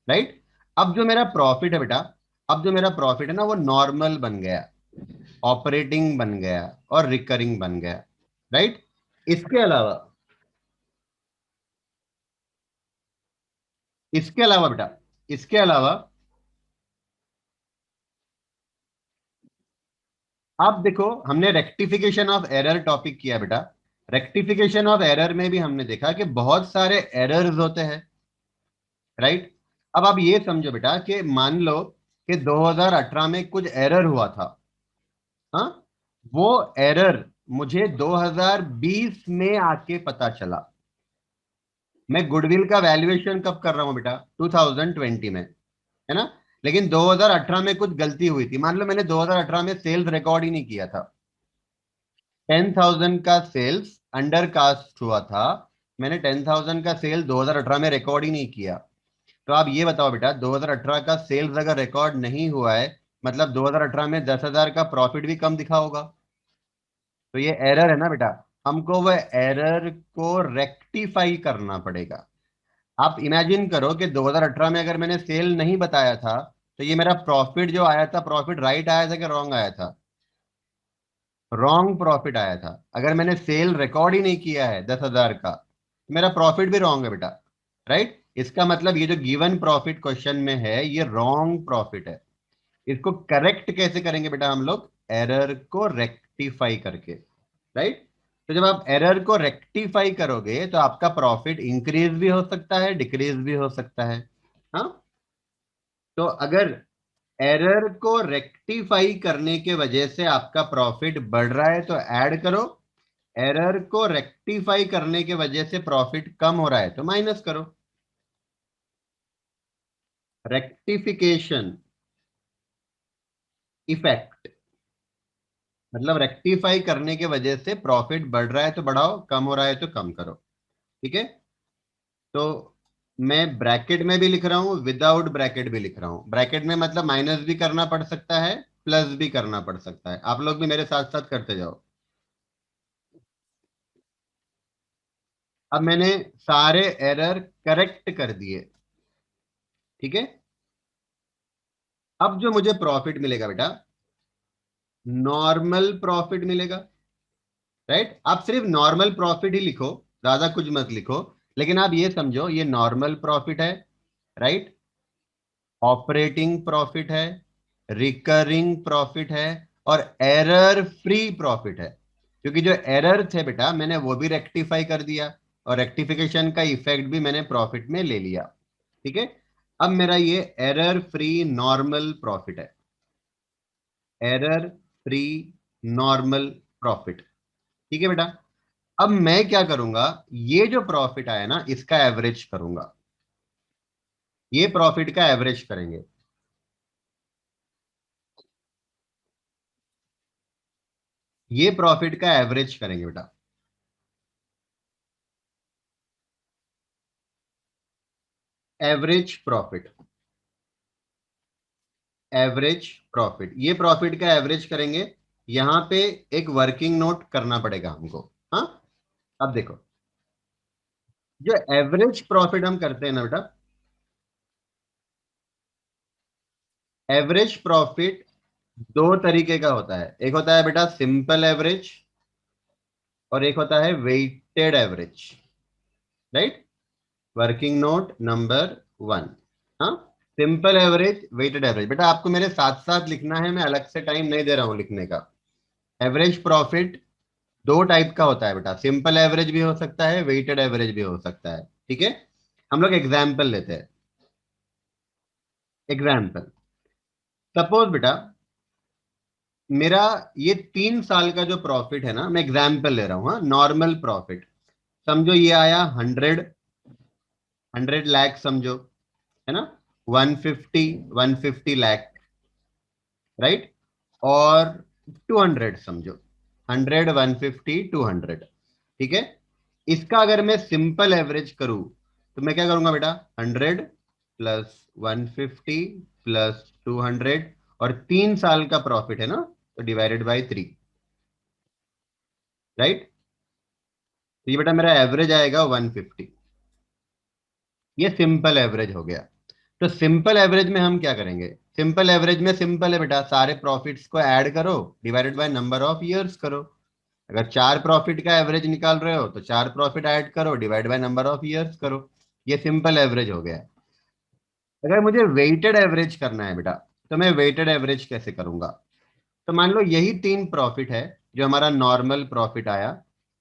राइट? अब जो मेरा प्रॉफिट है बेटा, अब जो मेरा प्रॉफिट है ना वो नॉर्मल बन गया, ऑपरेटिंग बन गया और रिकरिंग बन गया, राइट? इसके अलावा, इसके अलावा बेटा, इसके अलावा आप देखो, हमने रेक्टिफिकेशन ऑफ एरर टॉपिक किया बेटा। रेक्टिफिकेशन ऑफ एरर में भी हमने देखा कि बहुत सारे एरर्स होते हैं, राइट? अब आप ये समझो बेटा कि मान लो कि 2018 में कुछ एरर हुआ था, हाँ, वो एरर मुझे 2020 में आके पता चला। मैं गुडविल का वैल्यूएशन कब कर रहा हूं बेटा? 2020 में, है ना? लेकिन 2018 में कुछ गलती हुई थी। मान लो मैंने 2018 में सेल्स रिकॉर्ड ही नहीं किया था, 10,000 का सेल्स अंडर कास्ट हुआ था, मैंने 10,000 का सेल 2018 में रिकॉर्ड ही नहीं किया। तो आप ये बताओ बेटा, 2018 का सेल्स अगर रिकॉर्ड नहीं हुआ है, मतलब 2018 में 10,000 का प्रॉफिट भी कम दिखा होगा। तो ये एरर है ना बेटा। हमको वह एरर को रेक्टिफाई करना पड़ेगा। आप इमेजिन करो कि 2018 में अगर मैंने सेल नहीं बताया था, तो ये मेरा प्रॉफिट जो आया था, प्रॉफिट राइट आया था कि रॉन्ग आया था? रॉन्ग प्रॉफिट आया था। अगर मैंने सेल रिकॉर्ड ही नहीं किया है 10,000 का, तो मेरा प्रॉफिट भी रॉन्ग है बेटा। राइट? इसका मतलब ये जो गिवन प्रॉफिट क्वेश्चन में है, ये रॉन्ग प्रॉफिट है। इसको करेक्ट कैसे करेंगे बेटा हम लोग? एरर को रेक्टिफाई करके। राइट? तो जब आप एरर को रेक्टिफाई करोगे तो आपका प्रॉफिट इंक्रीज भी हो सकता है, डिक्रीज भी हो सकता है। हाँ, तो अगर एरर को रेक्टिफाई करने के वजह से आपका प्रॉफिट बढ़ रहा है तो ऐड करो, एरर को रेक्टिफाई करने के वजह से प्रॉफिट कम हो रहा है तो माइनस करो। रेक्टिफिकेशन इफेक्ट मतलब रेक्टिफाई करने के वजह से प्रॉफिट बढ़ रहा है तो बढ़ाओ, कम हो रहा है तो कम करो। ठीक है? तो मैं ब्रैकेट में भी लिख रहा हूं, विदाउट ब्रैकेट भी लिख रहा हूं। ब्रैकेट में मतलब माइनस भी करना पड़ सकता है, प्लस भी करना पड़ सकता है। आप लोग भी मेरे साथ साथ करते जाओ। अब मैंने सारे एरर करेक्ट कर दिए। ठीक है? अब जो मुझे प्रॉफिट मिलेगा बेटा, नॉर्मल प्रॉफिट मिलेगा। राइट? आप सिर्फ नॉर्मल प्रॉफिट ही लिखो, ज्यादा कुछ मत लिखो, लेकिन आप ये समझो ये नॉर्मल प्रॉफिट है। राइट? ऑपरेटिंग प्रॉफिट है, रिकरिंग प्रॉफिट है, और एरर फ्री प्रॉफिट है। क्योंकि जो एरर थे बेटा मैंने वो भी रेक्टिफाई कर दिया, और रेक्टिफिकेशन का इफेक्ट भी मैंने प्रॉफिट में ले लिया। ठीक है? अब मेरा ये एरर फ्री नॉर्मल प्रॉफिट है। Error free normal profit. ठीक है बेटा? अब मैं क्या करूंगा, ये जो प्रॉफिट आया ना इसका एवरेज करूंगा। ये प्रॉफिट का एवरेज करेंगे। ये प्रॉफिट का एवरेज करेंगे बेटा। एवरेज प्रॉफिट, एवरेज प्रॉफिट, ये प्रॉफिट का एवरेज करेंगे। यहां पे एक वर्किंग नोट करना पड़ेगा हमको। हाँ, अब देखो, जो एवरेज प्रॉफिट हम करते हैं ना बेटा, एवरेज प्रॉफिट दो तरीके का होता है। एक होता है बेटा सिंपल एवरेज, और एक होता है weighted average. Right? Working note number 1। हाँ, सिंपल एवरेज, वेटेड एवरेज। बेटा आपको मेरे साथ साथ लिखना है, मैं अलग से टाइम नहीं दे रहा हूं लिखने का। एवरेज प्रॉफिट दो टाइप का होता है बेटा, सिंपल एवरेज भी हो सकता है, वेटेड एवरेज भी हो सकता है। ठीक है? हम लोग एग्जाम्पल लेते हैं। एग्जाम्पल, सपोज बेटा मेरा ये 3 साल का जो प्रॉफिट है ना, मैं एग्जाम्पल ले रहा हूँ, हाँ, नॉर्मल प्रॉफिट समझो ये आया 100 लाख समझो, है ना? 150 लाख। और 200 समझो, 100 150 200। ठीक है? इसका अगर मैं सिंपल एवरेज करूं तो मैं क्या करूंगा बेटा, 100 + 150 + 200, और 3 साल का प्रॉफिट है ना, तो डिवाइडेड बाई 3। राइट? तो ये बेटा मेरा एवरेज आएगा 150। ये सिंपल एवरेज हो गया। तो सिंपल एवरेज में हम क्या करेंगे? सिंपल एवरेज में सिंपल है बेटा, सारे प्रॉफिट्स को ऐड करो, divided by number of years करो। अगर 4 प्रॉफिट का एवरेज निकाल रहे हो तो 4 प्रॉफिट ऐड करो, divide by number of years करो। ये सिंपल एवरेज हो गया। अगर मुझे वेटेड एवरेज करना है बेटा, तो मैं वेटेड एवरेज कैसे करूंगा? तो मान लो यही 3 प्रॉफिट है जो हमारा नॉर्मल प्रॉफिट आया,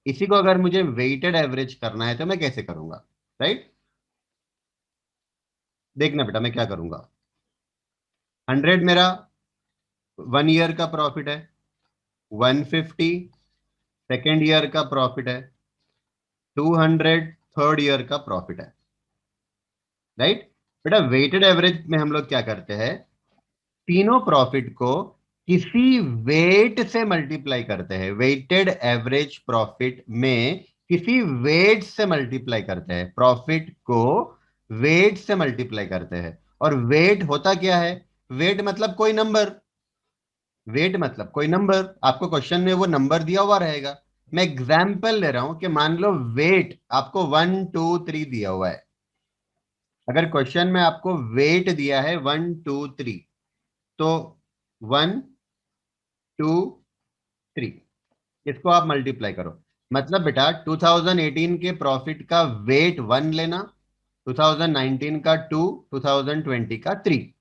इसी को अगर मुझे वेटेड एवरेज करना है तो मैं कैसे करूंगा? राइट? देखना बेटा मैं क्या करूंगा। 100 मेरा 1 ईयर का प्रॉफिट है, 150 सेकेंड ईयर का प्रॉफिट है, 200 थर्ड ईयर का प्रॉफिट है। राइट? बेटा वेटेड एवरेज में हम लोग क्या करते हैं, तीनों प्रॉफिट को किसी वेट से मल्टीप्लाई करते हैं। वेटेड एवरेज प्रॉफिट में किसी वेट से मल्टीप्लाई करते हैं, प्रॉफिट को वेट से मल्टीप्लाई करते हैं। और वेट होता क्या है? वेट मतलब कोई नंबर। वेट मतलब कोई नंबर, आपको क्वेश्चन में वो नंबर दिया हुआ रहेगा। मैं एग्जाम्पल ले रहा हूं कि मान लो वेट आपको 1 2 3 दिया हुआ है। अगर क्वेश्चन में आपको वेट दिया है 1 2 3, तो 1 2 3, इसको आप मल्टीप्लाई करो। मतलब बेटा 2018 के प्रॉफिट का वेट 1 लेना, 2019 का 2, 2020 का 3।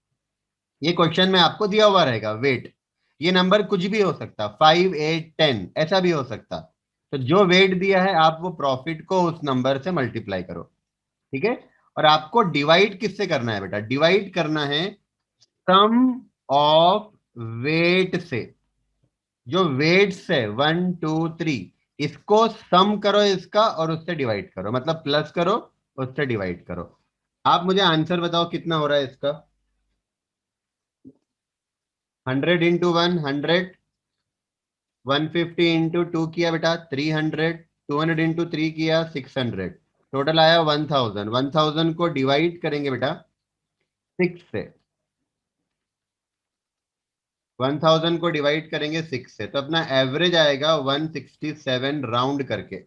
ये क्वेश्चन में आपको दिया हुआ रहेगा वेट। ये नंबर कुछ भी हो सकता, 5 8 10 ऐसा भी हो सकता। तो जो वेट दिया है आप वो प्रॉफिट को उस नंबर से मल्टीप्लाई करो। ठीक है। और आपको डिवाइड किससे करना है बेटा? डिवाइड करना है सम ऑफ वेट से। जो वेट्स है 1 2 3, इसको सम करो इसका और उससे डिवाइड करो, मतलब प्लस करो उससे डिवाइड करो। आप मुझे आंसर बताओ कितना हो रहा है इसका। 100 × 1 100, 150 × 2 किया बेटा 300, 200 × 3 किया 600, टोटल आया 1000। 1000 को डिवाइड करेंगे बेटा 6 से। 1000 को डिवाइड करेंगे 6 से तो अपना एवरेज आएगा 167 राउंड करके।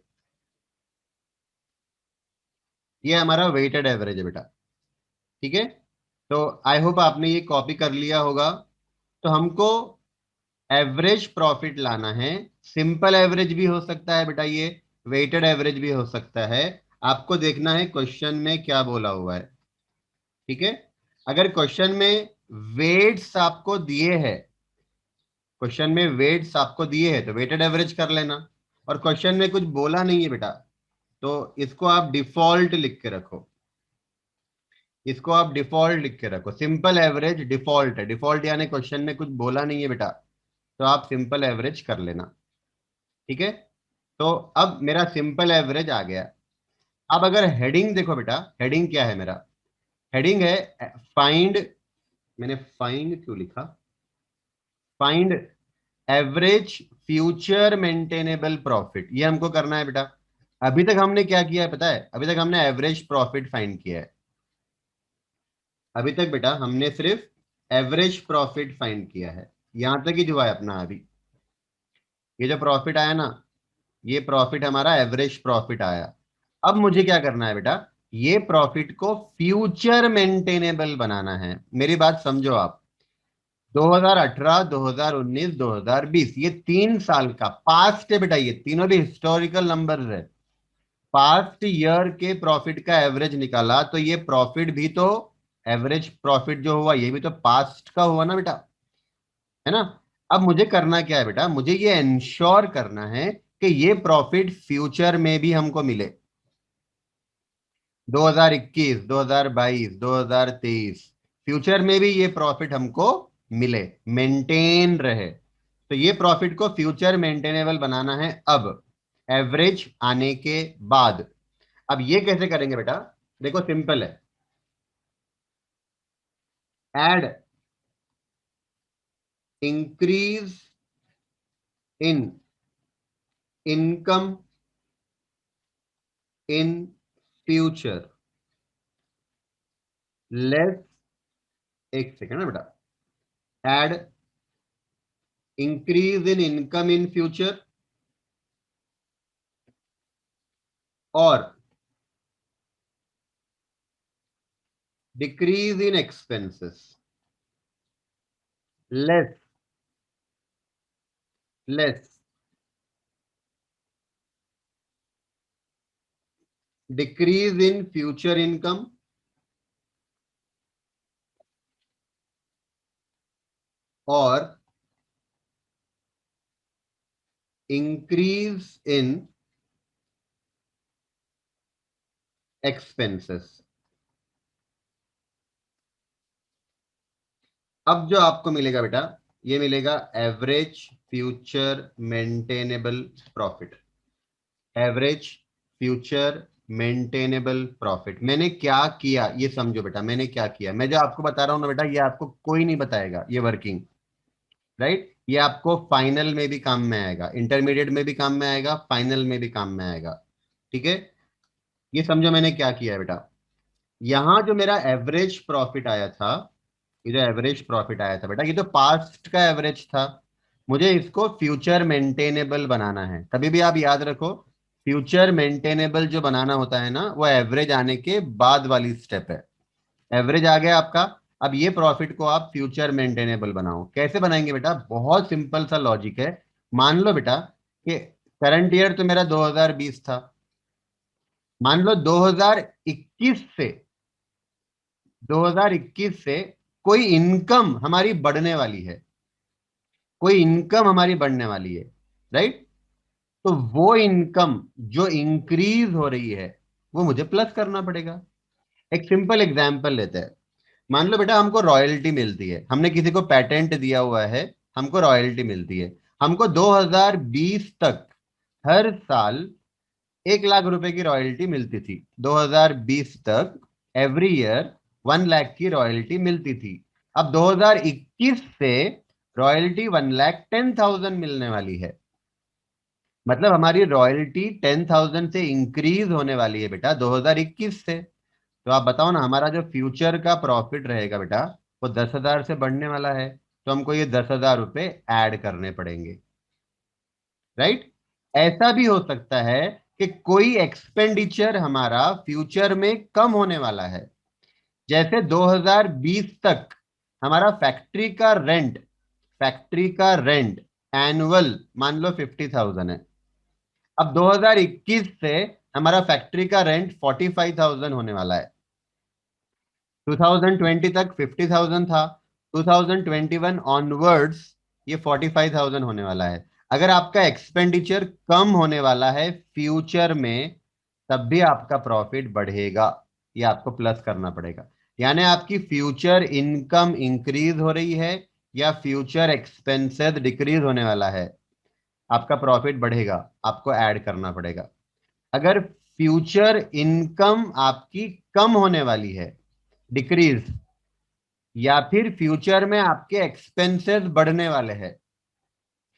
ये हमारा वेटेड एवरेज है बेटा। ठीक है। तो आई होप आपने ये कॉपी कर लिया होगा। तो हमको एवरेज प्रॉफिट लाना है। सिंपल एवरेज भी हो सकता है बेटा, ये वेटेड एवरेज भी हो सकता है। आपको देखना है क्वेश्चन में क्या बोला हुआ है। ठीक है। अगर क्वेश्चन में वेट्स आपको दिए हैं, क्वेश्चन में वेट्स आपको दिए हैं तो वेटेड एवरेज कर लेना। और क्वेश्चन में कुछ बोला नहीं है बेटा, तो इसको आप डिफॉल्ट लिख के रखो। इसको आप डिफॉल्ट लिख के रखो। सिंपल एवरेज डिफॉल्ट है। डिफॉल्ट यानी क्वेश्चन में कुछ बोला नहीं है बेटा, तो आप सिंपल एवरेज कर लेना। ठीक है। तो अब मेरा सिंपल एवरेज आ गया। अब अगर हेडिंग देखो बेटा, हेडिंग क्या है मेरा? हेडिंग है फाइंड। मैंने फाइंड क्यों लिखा? Find average future maintainable profit, ये हमको करना है बेटा। अभी तक हमने क्या किया है पता है? अभी तक हमने एवरेज प्रॉफिट फाइंड किया है। अभी तक बेटा हमने सिर्फ एवरेज प्रॉफिट फाइंड किया है। यहां तक ही जो है अपना अभी। ये जो प्रॉफिट आया ना, ये प्रॉफिट हमारा एवरेज प्रॉफिट आया। अब मुझे क्या करना है बेटा? ये प्रॉफिट को फ्यूचर मेंटेनेबल बनाना है। मेरी बात समझो आप। 2018, 2019, 2020, ये 3 साल का पास्ट है बेटा। ये तीनों भी हिस्टोरिकल नंबर्स है। पास्ट ईयर के प्रॉफिट का एवरेज निकाला तो ये प्रॉफिट भी तो, एवरेज प्रॉफिट जो हुआ ये भी तो पास्ट का हुआ ना बेटा, है ना? अब मुझे करना क्या है बेटा? मुझे ये इंश्योर करना है कि ये प्रॉफिट फ्यूचर में भी हमको मिले। 2021, 2022, 2023, फ्यूचर में भी ये प्रॉफिट हमको मिले, मेंटेन रहे। तो ये प्रॉफिट को फ्यूचर मेंटेनेबल बनाना है अब, एवरेज आने के बाद। अब ये कैसे करेंगे बेटा? देखो सिंपल है। Add increase in income in future less, एक सेकेंड ना बेटा, add increase in income in future और decrease in expenses, less less decrease in future income और इंक्रीज इन एक्सपेंसेस। अब जो आपको मिलेगा बेटा, ये मिलेगा average future maintainable profit. Average future maintainable profit. मैंने क्या किया ये समझो बेटा। मैंने क्या किया, मैं जो आपको बता रहा हूं ना बेटा, ये आपको कोई नहीं बताएगा ये वर्किंग। राइट। ये आपको फाइनल में भी काम में आएगा, इंटरमीडिएट में भी काम में आएगा, फाइनल में भी काम में आएगा। ठीक है। ये समझो मैंने क्या किया है बेटा। यहां जो मेरा एवरेज प्रॉफिट आया था, ये जो एवरेज प्रॉफिट आया था बेटा, ये तो पास्ट का एवरेज था। मुझे इसको फ्यूचर मेंटेनेबल बनाना है। कभी भी आप याद रखो, फ्यूचर मेंटेनेबल जो बनाना होता है ना, वो एवरेज आने के बाद वाली स्टेप है। एवरेज आ गया आपका, अब ये प्रॉफिट को आप फ्यूचर मेंटेनेबल बनाओ। कैसे बनाएंगे बेटा? बहुत सिंपल सा लॉजिक है। मान लो बेटा कि करंट ईयर तो मेरा 2020 था, मान लो 2021 से 2021 से कोई इनकम हमारी बढ़ने वाली है, कोई इनकम हमारी बढ़ने वाली है, राइट? तो वो इनकम जो इंक्रीज हो रही है वो मुझे प्लस करना पड़ेगा। एक सिंपल एग्जांपल लेते हैं। मान लो बेटा हमको रॉयल्टी मिलती है, हमने किसी को पेटेंट दिया हुआ है, हमको रॉयल्टी मिलती है। हमको 2020 तक हर साल 1 लाख रुपए की रॉयल्टी मिलती थी। 2020 तक एवरी ईयर 1 लाख की रॉयल्टी मिलती थी। अब 2021 से रॉयल्टी 1,10,000 मिलने वाली है। मतलब हमारी रॉयल्टी 10,000 से इंक्रीज होने वाली है बेटा 2021 से। तो आप बताओ ना, हमारा जो फ्यूचर का प्रॉफिट रहेगा बेटा, वो 10,000 से बढ़ने वाला है। तो हमको ये 10,000 रुपए ऐड करने पड़ेंगे, राइट? ऐसा भी हो सकता है कि कोई एक्सपेंडिचर हमारा फ्यूचर में कम होने वाला है। जैसे 2020 तक हमारा फैक्ट्री का रेंट एनुअल मान लो 50,000 है। अब 2021 से हमारा फैक्ट्री का रेंट 45,000 होने वाला है। 2020 तक 50,000 था, 2021 ऑनवर्ड्स ये 45,000 होने वाला है। अगर आपका एक्सपेंडिचर कम होने वाला है फ्यूचर में, तब भी आपका प्रॉफिट बढ़ेगा, ये आपको प्लस करना पड़ेगा। यानी आपकी फ्यूचर इनकम इंक्रीज हो रही है या फ्यूचर एक्सपेंसेस डिक्रीज होने वाला है, आपका प्रॉफिट बढ़ेगा, आपको ऐड करना पड़ेगा। अगर फ्यूचर इनकम आपकी कम होने वाली है, डिक्रीज, या फिर फ्यूचर में आपके एक्सपेंसेस बढ़ने वाले हैं,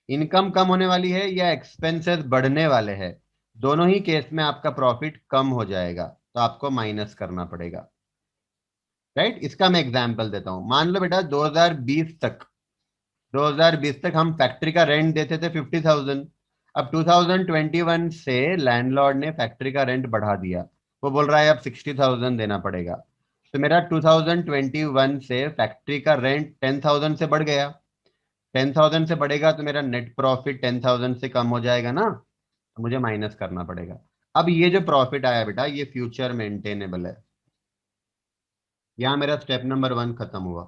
इनकम कम होने वाली है या एक्सपेंसेस बढ़ने वाले हैं, दोनों ही केस में आपका प्रॉफिट कम हो जाएगा, तो आपको माइनस करना पड़ेगा, राइट? इसका मैं एग्जांपल देता हूं। मान लो बेटा 2020 तक हम फैक्ट्री का रेंट देते थे 50,000। अब 2021 से लैंडलॉर्ड ने फैक्ट्री का रेंट बढ़ा दिया, वो बोल रहा है अब 60,000 देना पड़ेगा। तो मेरा 2021 से फैक्ट्री का रेंट 10,000 से बढ़ गया। 10,000 से बढ़ेगा तो मेरा नेट प्रॉफिट 10,000 से कम हो जाएगा ना, तो मुझे माइनस करना पड़ेगा। अब ये जो प्रॉफिट आया बेटा, ये फ्यूचर मेंटेनेबल है। यहां मेरा स्टेप नंबर 1 खत्म हुआ,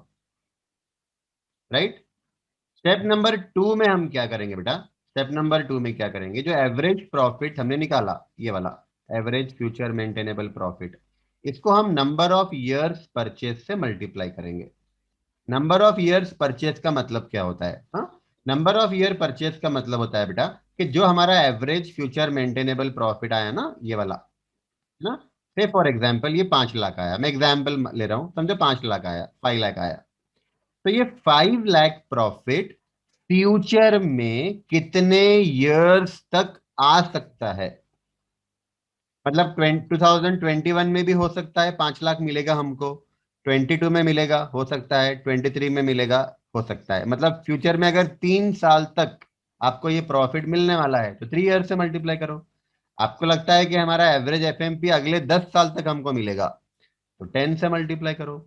राइट? स्टेप नंबर 2 में हम क्या करेंगे बेटा? स्टेप नंबर 2 में क्या करेंगे? जो एवरेज प्रॉफिट हमने निकाला, ये वाला एवरेज फ्यूचर मेंटेनेबल प्रॉफिट, इसको हम नंबर ऑफ ईयर्स परचेज से मल्टीप्लाई करेंगे। नंबर ऑफ ईयर्स परचेज का मतलब क्या होता है? हाँ, नंबर ऑफ ईयर परचेज का मतलब होता है बेटा कि जो हमारा एवरेज फ्यूचर मेंटेनेबल प्रॉफिट आया ना, ये वाला, है ना? से फॉर एग्जांपल ये 5 लाख आया, मैं एग्जांपल ले रहा हूं, समझो 5 लाख आया, 5 लाख आया। तो ये 5 लाख प्रॉफिट फ्यूचर में कितने इयर्स तक आ सकता है? मतलब 2021 में भी हो सकता है 5 लाख मिलेगा हमको, 22 में मिलेगा हो सकता है, 23 में मिलेगा हो सकता है। मतलब फ्यूचर में अगर 3 साल तक आपको ये प्रॉफिट मिलने वाला है तो 3 ईयर से मल्टीप्लाई करो। आपको लगता है कि हमारा एवरेज एफएमपी अगले 10 साल तक हमको मिलेगा, तो 10 से मल्टीप्लाई करो,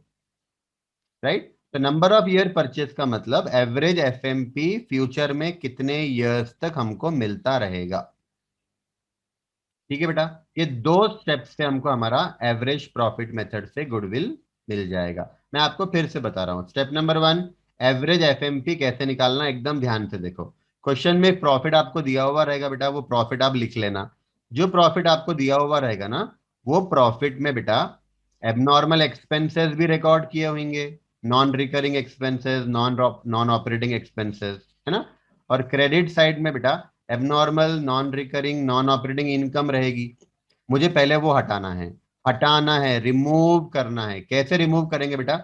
राइट? तो नंबर ऑफ ईयर परचेज का मतलब एवरेज एफएमपी फ्यूचर में कितने ईयर्स तक हमको मिलता रहेगा। ठीक है बेटा, ये 2 स्टेप्स से हमको हमारा एवरेज प्रॉफिट मेथड से गुडविल मिल जाएगा। मैं आपको फिर से बता रहा हूं, स्टेप नंबर 1, एवरेज एफएमपी कैसे निकालना, एकदम ध्यान से देखो। क्वेश्चन में प्रॉफिट आपको दिया हुआ रहेगा बेटा, वो प्रॉफिट आप लिख लेना। जो प्रॉफिट आपको दिया हुआ रहेगा ना, वो प्रॉफिट में बेटा एबनॉर्मल एक्सपेंसेस भी रिकॉर्ड किए होंगे, non recurring expenses, non non operating expenses, है ना? और क्रेडिट साइड में बेटा abnormal, non recurring, non operating income रहेगी। मुझे पहले वो हटाना है, रिमूव करना है। कैसे रिमूव करेंगे बेटा?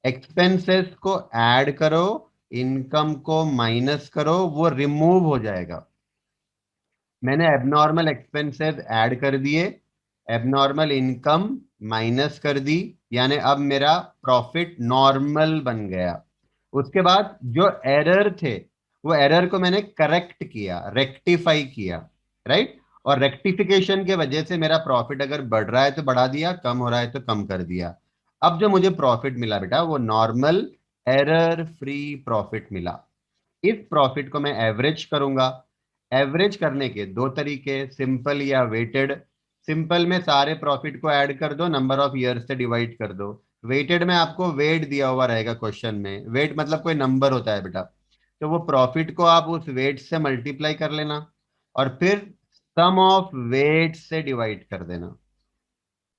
एक्सपेंसेस को ऐड करो, इनकम को माइनस करो, वो रिमूव हो जाएगा। मैंने एबनॉर्मल एक्सपेंसेस ऐड कर दिए, एबनॉर्मल इनकम माइनस कर दी, यानी अब मेरा प्रॉफिट नॉर्मल बन गया। उसके बाद जो एरर थे वो एरर को मैंने करेक्ट किया, रेक्टिफाई किया, राइट। और रेक्टिफिकेशन के वजह से मेरा प्रॉफिट अगर बढ़ रहा है तो बढ़ा दिया, कम हो रहा है तो कम कर दिया। अब जो मुझे प्रॉफिट मिला बेटा वो नॉर्मल एरर फ्री प्रॉफिट मिला। इस प्रॉफिट को मैं एवरेज करूंगा। एवरेज करने के दो तरीके, सिंपल या वेटेड। सिंपल में सारे प्रॉफिट को ऐड कर दो, नंबर ऑफ ईयर से डिवाइड कर दो। वेटेड में आपको वेट दिया हुआ रहेगा क्वेश्चन में, वेट मतलब कोई नंबर होता है बेटा, तो वो प्रॉफिट को आप उस वेट से मल्टीप्लाई कर लेना और फिर सम ऑफ वेट से डिवाइड कर देना।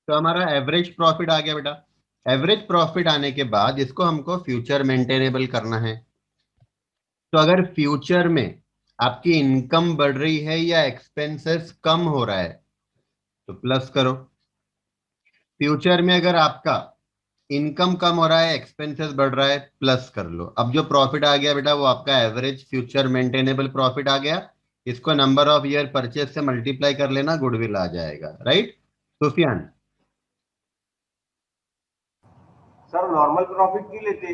तो हमारा एवरेज प्रॉफिट आ गया बेटा। एवरेज प्रॉफिट आने के बाद इसको हमको फ्यूचर मेंटेनेबल करना है। तो अगर फ्यूचर में आपकी इनकम बढ़ रही है या एक्सपेंसेस कम हो रहा है तो प्लस करो। फ्यूचर में अगर आपका इनकम कम हो रहा है, एक्सपेंसेस बढ़ रहा है, प्लस कर लो। अब जो प्रॉफिट आ गया बेटा वो आपका एवरेज फ्यूचर मेंटेनेबल प्रॉफिट आ गया। इसको नंबर ऑफ ईयर परचेज से मल्टीप्लाई कर लेना, गुडविल आ जाएगा, right. Sufiyan, sir normal profit क्यों लेते?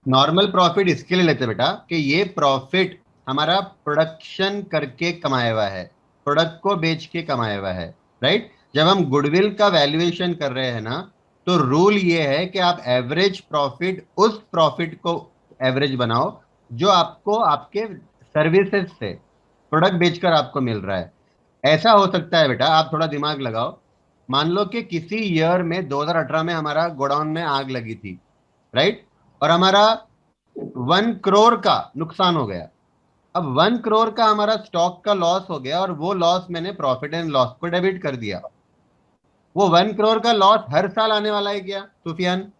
नॉर्मल प्रॉफिट इसके लिए लेते बेटा कि ये प्रॉफिट हमारा प्रोडक्शन करके कमाया हुआ है, प्रोडक्ट को बेच के कमाया हुआ है, राइट। जब हम गुडविल का वैल्यूएशन कर रहे हैं ना, तो रूल ये है कि आप एवरेज प्रॉफिट, उस प्रॉफिट को एवरेज बनाओ जो आपको आपके सर्विसेज से, प्रोडक्ट बेचकर आपको मिल रहा है। ऐसा हो सकता है बेटा, आप थोड़ा दिमाग लगाओ। मान लो कि किसी ईयर में 2018 में हमारा गोडाउन में आग लगी थी, राइट, और हमारा 1 करोड़ का नुकसान हो गया। अब 1 करोड़ का हमारा स्टॉक का लॉस हो गया और वो लॉस मैंने प्रॉफिट एंड लॉस को डेबिट कर दिया। वो 1 करोड़ का लॉस हर साल आने वाला है क्या सुफियान?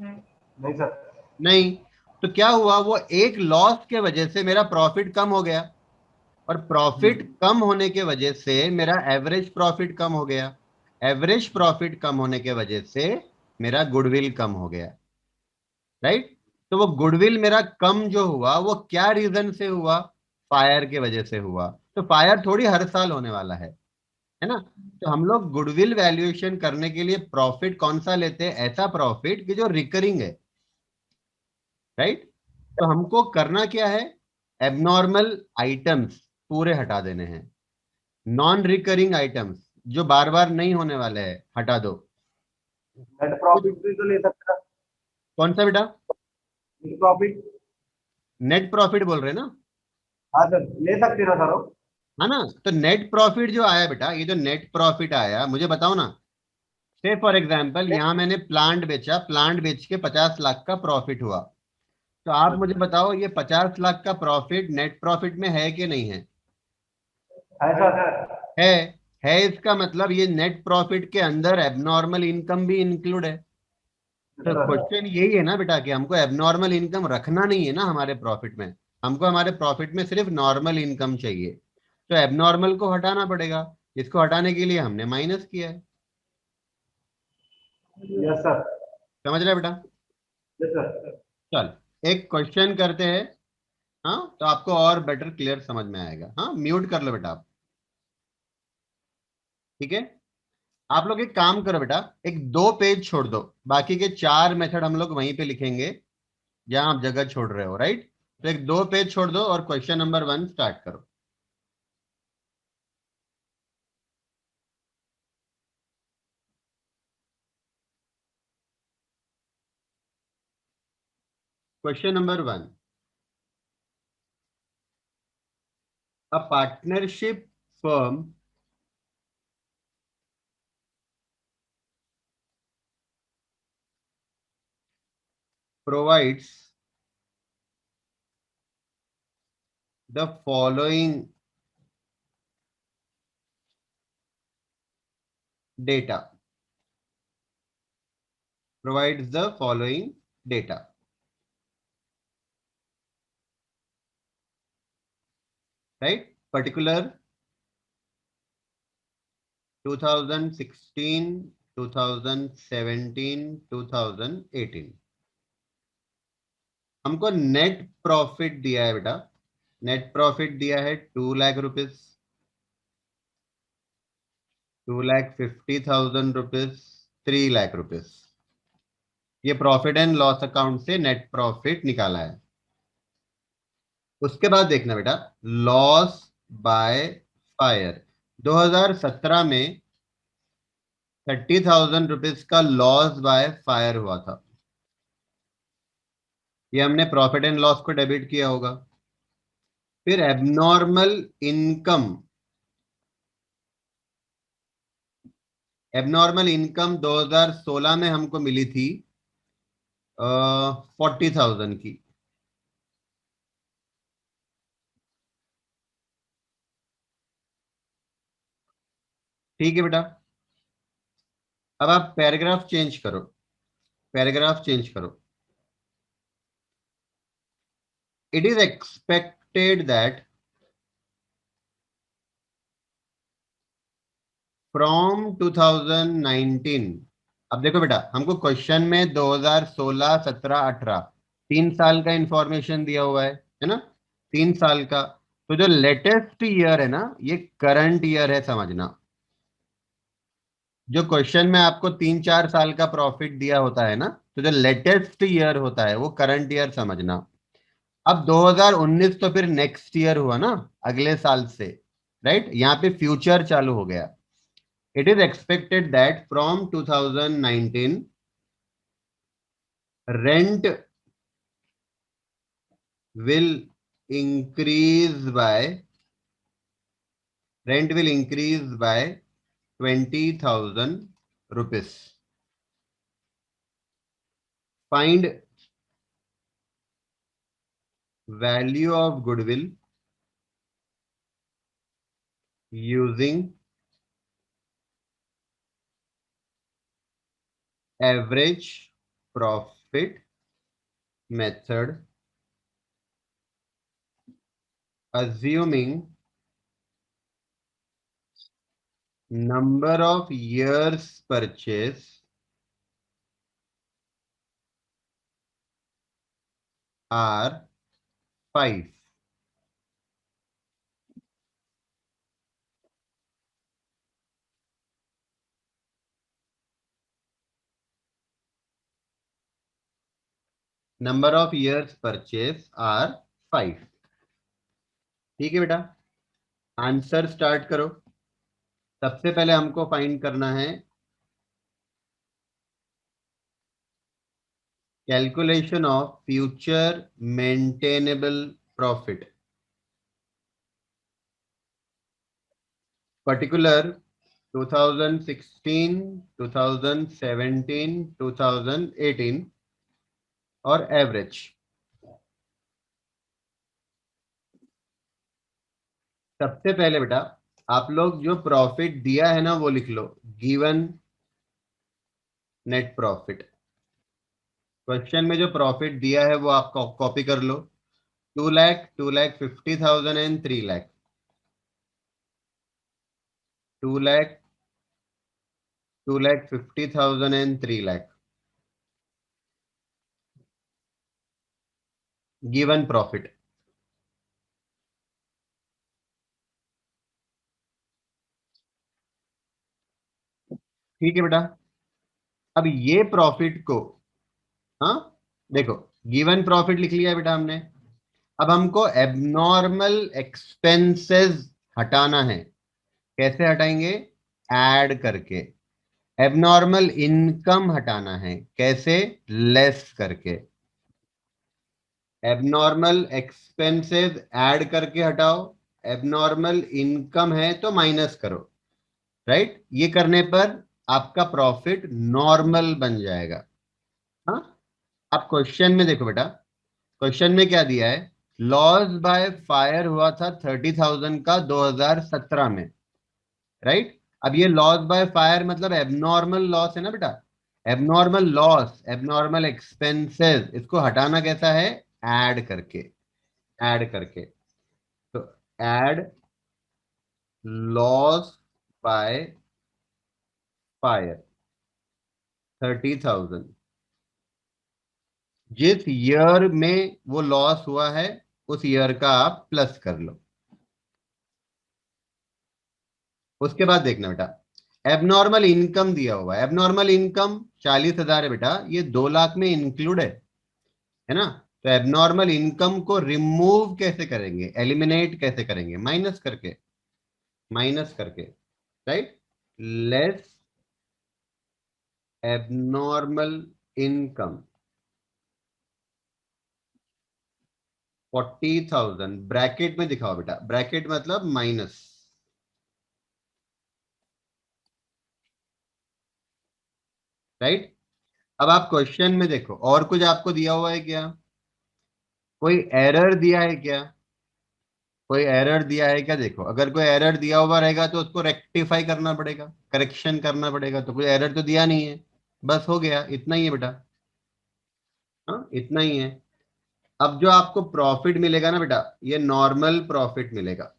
नहीं सर। नहीं। तो क्या हुआ, वो एक लॉस के वजह से मेरा प्रॉफिट कम हो गया, और प्रॉफिट कम होने के वजह से मेरा एवरेज प्रॉफिट कम हो गया। एवरेज प्रॉफिट कम होने के वजह से मेरा गुडविल कम हो गया, राइट। तो वो गुडविल मेरा कम जो हुआ वो क्या रीजन से हुआ? फायर के वजह से हुआ। तो फायर थोड़ी हर साल होने वाला है ना। तो हम लोग गुडविल वैल्यूएशन करने के लिए प्रॉफिट कौन सा लेते हैं? ऐसा प्रॉफिट कि जो रिकरिंग है, राइट। तो हमको करना क्या है? एबनॉर्मल आइटम्स पूरे हटा देने हैं। नॉन रिकरिंग आइटम्स जो बार बार नहीं होने वाले हैं हटा दो। नेट प्रॉफिट भी तो ले सकते हैं। कौन सा बेटा? Net profit. नेट प्रॉफिट बोल रहे हैं ना? हाँ सर, ले सकते ना सर वो। है ना। तो नेट प्रॉफिट जो आया बेटा, ये जो नेट प्रॉफिट आया मुझे बताओ ना। से फॉर एग्जाम्पल यहाँ मैंने प्लांट बेचा, प्लांट बेच के 50 लाख का प्रॉफिट हुआ। तो आप मुझे बताओ ये 50 लाख का प्रॉफिट नेट प्रॉफिट में है कि नहीं है? है सर। है। है इसका मतलब ये नेट प्रॉफिट के अंदर एबनॉर्मल इनकम भी इंक्लूड है। तो क्वेश्चन यही है ना बेटा कि हमको एबनॉर्मल इनकम रखना नहीं है ना हमारे प्रॉफिट में। हमको हमारे प्रॉफिट में सिर्फ नॉर्मल इनकम चाहिए। तो एबनॉर्मल को हटाना पड़ेगा। इसको हटाने के लिए हमने माइनस किया है। Yes sir. समझ रहे बेटा? Yes sir. चल, एक क्वेश्चन करते हैं। हाँ, तो आपको और बेटर क्लियर समझ में आएगा। हाँ, म्यूट कर लो बेटा आप। ठीक है। आप लोग एक काम करो बेटा, एक 2 पेज छोड़ दो, बाकी के 4 मेथड हम लोग वहीं पे लिखेंगे जहां आप जगह छोड़ रहे हो, राइट। तो एक 2 पेज छोड़ दो और क्वेश्चन नंबर 1 स्टार्ट करो। Question number 1, a partnership firm provides the following data. Provides the following data. Right? Particular 2016, 2017, 2018। हमको नेट प्रॉफिट दिया है बेटा। नेट प्रॉफिट दिया है 2 lakh rupees, 2,50,000 rupees, 3 lakh rupees. ये प्रॉफिट एंड लॉस अकाउंट से नेट प्रॉफिट निकाला है। उसके बाद देखना बेटा, लॉस बाय फायर। 2017 में 30,000 रुपीज का लॉस बाय फायर हुआ था। ये हमने प्रॉफिट एंड लॉस को डेबिट किया होगा। फिर एबनॉर्मल इनकम, एबनॉर्मल इनकम 2016 में हमको मिली थी 40,000 की। ठीक है बेटा, अब आप पैराग्राफ चेंज करो, पैराग्राफ चेंज करो। It is expected that from 2019, अब देखो बेटा, हमको क्वेश्चन में 2016, 17, 18 3 साल का इंफॉर्मेशन दिया हुआ है ना, 3 साल का। तो जो लेटेस्ट ईयर है ना, ये करंट ईयर है, समझना। जो क्वेश्चन में आपको 3-4 साल का प्रॉफिट दिया होता है ना, तो जो लेटेस्ट ईयर होता है वो करंट ईयर समझना। अब 2019 तो फिर नेक्स्ट ईयर हुआ ना, अगले साल से, राइट? यहाँ पे फ्यूचर चालू हो गया। It is expected that from 2019 rent will increase by, rent will increase by 20,000 rupees. Find value of goodwill using average profit method, assuming number of years purchase are 5. Number of years purchase are 5. ठीक है बेटा, answer start करो। सबसे पहले हमको find करना है calculation of future maintainable profit, particular 2016, 2017, 2018 और एवरेज। सबसे पहले बेटा, आप लोग जो प्रॉफिट दिया है ना वो लिख लो, गिवन नेट प्रॉफिट। क्वेश्चन में जो प्रॉफिट दिया है वो आप कॉपी कर लो, 2 lakh, 2,50,000 and 3 lakh. 2 lakh, 2,50,000 and 3 lakh given profit. ठीक है बेटा, अब ये प्रॉफिट को, हाँ देखो, गिवन प्रॉफिट लिख लिया है बेटा हमने। अब हमको एबनॉर्मल एक्सपेंसेस हटाना है। कैसे हटाएंगे? ऐड करके। एबनॉर्मल इनकम हटाना है, कैसे? लेस करके। एबनॉर्मल एक्सपेंसेस ऐड करके हटाओ, एबनॉर्मल इनकम है तो माइनस करो, राइट? ये करने पर आपका प्रॉफिट नॉर्मल बन जाएगा। हाँ, अब क्वेश्चन में देखो बेटा, क्वेश्चन में क्या दिया है? लॉस बाय फायर हुआ था 30,000 का 2017 में, राइट? अब ये लॉस बाय फायर मतलब एबनॉर्मल लॉस है ना बेटा। एबनॉर्मल लॉस, एबनॉर्मल एक्सपेंसेस, इसको हटाना कैसा है? ऐड करके। ऐड करके, तो ऐड लॉस बाय फायर 30,000, जिस ईयर में वो लॉस हुआ है उस ईयर का आप प्लस कर लो। उसके बाद देखना बेटा, एबनॉर्मल इनकम दिया हुआ है। एबनॉर्मल इनकम 40,000 है बेटा, ये 2 लाख में इंक्लूड है ना? तो एबनॉर्मल इनकम को रिमूव कैसे करेंगे, एलिमिनेट कैसे करेंगे, माइनस करके, right. Less abnormal income 40,000, bracket में दिखाओ बेटा, ब्रैकेट मतलब माइनस, राइट। अब आप क्वेश्चन में देखो और कुछ आपको दिया हुआ है क्या, कोई एरर दिया है क्या, कोई एरर दिया है क्या, देखो अगर कोई एरर दिया हुआ रहेगा तो उसको रेक्टिफाई करना पड़ेगा, करेक्शन करना पड़ेगा, तो कोई एरर तो दिया नहीं है, बस हो गया, इतना ही है बेटा। हाँ इतना ही है। अब जो आपको प्रॉफिट मिलेगा ना बेटा, ये नॉर्मल प्रॉफिट मिलेगा,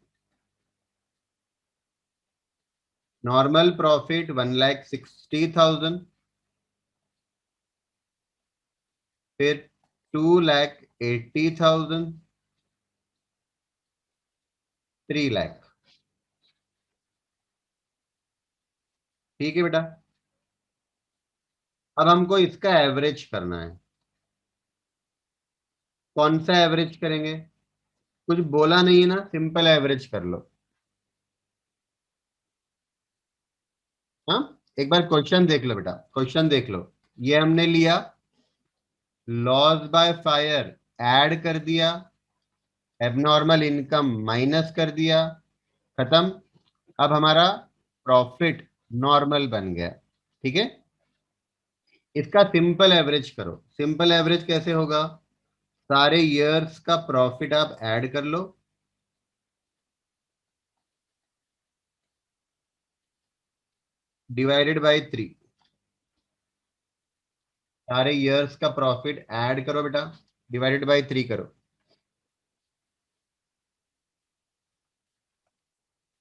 नॉर्मल प्रॉफिट 1,60,000, फिर 2,80,000, 3,00,000। ठीक है बेटा। अब हमको इसका एवरेज करना है, कौन सा एवरेज करेंगे, कुछ बोला नहीं है ना, सिंपल एवरेज कर लो। हाँ एक बार क्वेश्चन देख लो बेटा, क्वेश्चन देख लो, ये हमने लिया, लॉस बाय फायर ऐड कर दिया, एबनॉर्मल इनकम माइनस कर दिया, खत्म। अब हमारा प्रॉफिट नॉर्मल बन गया, ठीक है। इसका सिंपल एवरेज करो, सिंपल एवरेज कैसे होगा, सारे ईयर्स का प्रॉफिट आप ऐड कर लो, डिवाइडेड बाय 3, सारे ईयर्स का प्रॉफिट ऐड करो बेटा, डिवाइडेड बाय 3 करो,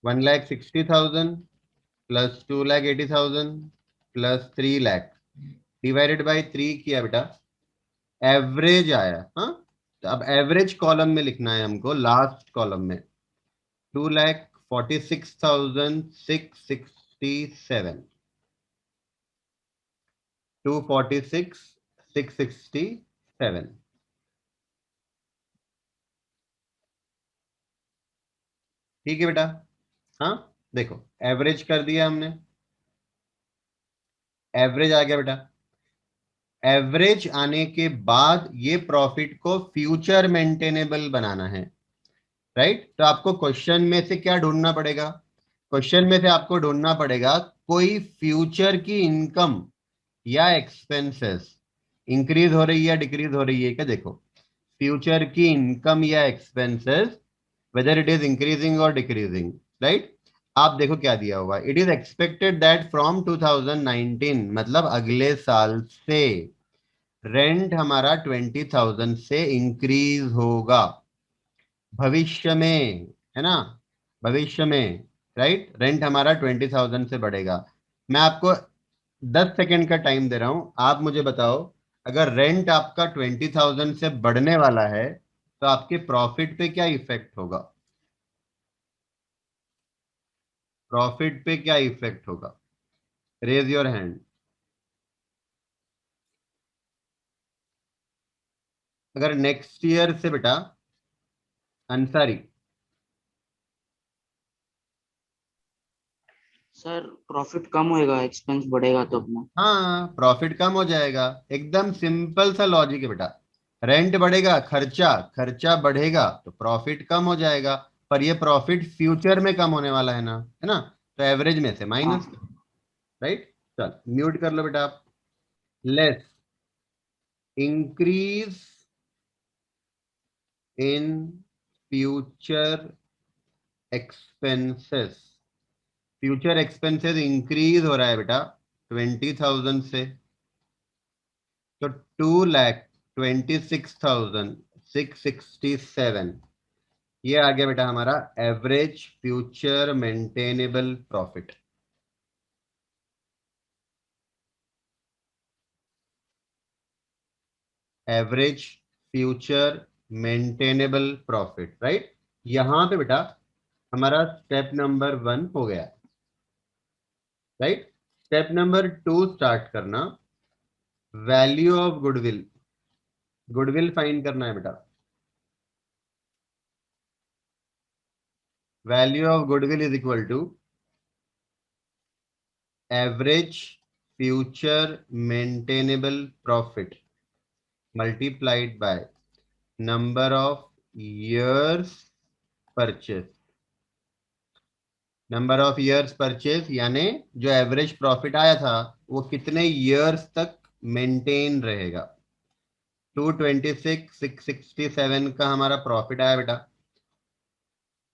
1,60,000 प्लस 2,80,000 प्लस 3,00,000 डिवाइडेड बाय 3 किया बेटा, एवरेज आया। हाँ तो अब एवरेज कॉलम में लिखना है हमको, लास्ट कॉलम में 2,46,667, 246,667। ठीक है बेटा। हाँ देखो एवरेज कर दिया हमने, एवरेज आ गया बेटा। एवरेज आने के बाद ये प्रॉफिट को फ्यूचर मेंटेनेबल बनाना है, राइट। तो आपको क्वेश्चन में से क्या ढूंढना पड़ेगा, क्वेश्चन में से आपको ढूंढना पड़ेगा कोई फ्यूचर की इनकम या एक्सपेंसेस इंक्रीज हो रही है डिक्रीज हो रही है क्या, देखो फ्यूचर की इनकम या expenses whether it is increasing और डिक्रीजिंग, राइट। आप देखो क्या दिया हुआ, it is expected that from 2019, मतलब अगले साल से रेंट हमारा 20,000 से इंक्रीज होगा, भविष्य में, है ना, भविष्य में, राइट, रेंट हमारा 20,000 से बढ़ेगा। मैं आपको 10 सेकेंड का टाइम दे रहा हूं, आप मुझे बताओ अगर रेंट आपका 20,000 से बढ़ने वाला है तो आपके प्रॉफिट पे क्या इफेक्ट होगा, प्रॉफिट पे क्या इफेक्ट होगा, रेज योर हैंड। अगर नेक्स्ट ईयर से बेटा, अंसारी, सर प्रॉफिट कम होएगा, एक्सपेंस बढ़ेगा तो अपना। हाँ प्रॉफिट कम हो जाएगा, एकदम सिंपल सा लॉजिक है बेटा, रेंट बढ़ेगा, खर्चा खर्चा बढ़ेगा तो प्रॉफिट कम हो जाएगा, पर ये प्रॉफिट फ्यूचर में कम होने वाला है ना, तो एवरेज में से हाँ। Minus, right. चल म्यूट कर लो बेटा आप। Less increase in future expenses, future expenses increase हो रहा है बेटा 20,000 से, तो 2,26,667, ये आ गया बेटा हमारा average future maintainable profit. Average future maintainable profit, right. यहां पे बेटा हमारा स्टेप नंबर 1 हो गया, राइट। स्टेप नंबर 2 स्टार्ट करना, value of goodwill, goodwill find करना है बेटा। Value of goodwill is equal to average future maintainable profit multiplied by number of years purchase. Number of years purchase यानी जो average profit आया था वो कितने इयर्स तक मेंटेन रहेगा। 226 667 का हमारा प्रॉफिट आया बेटा,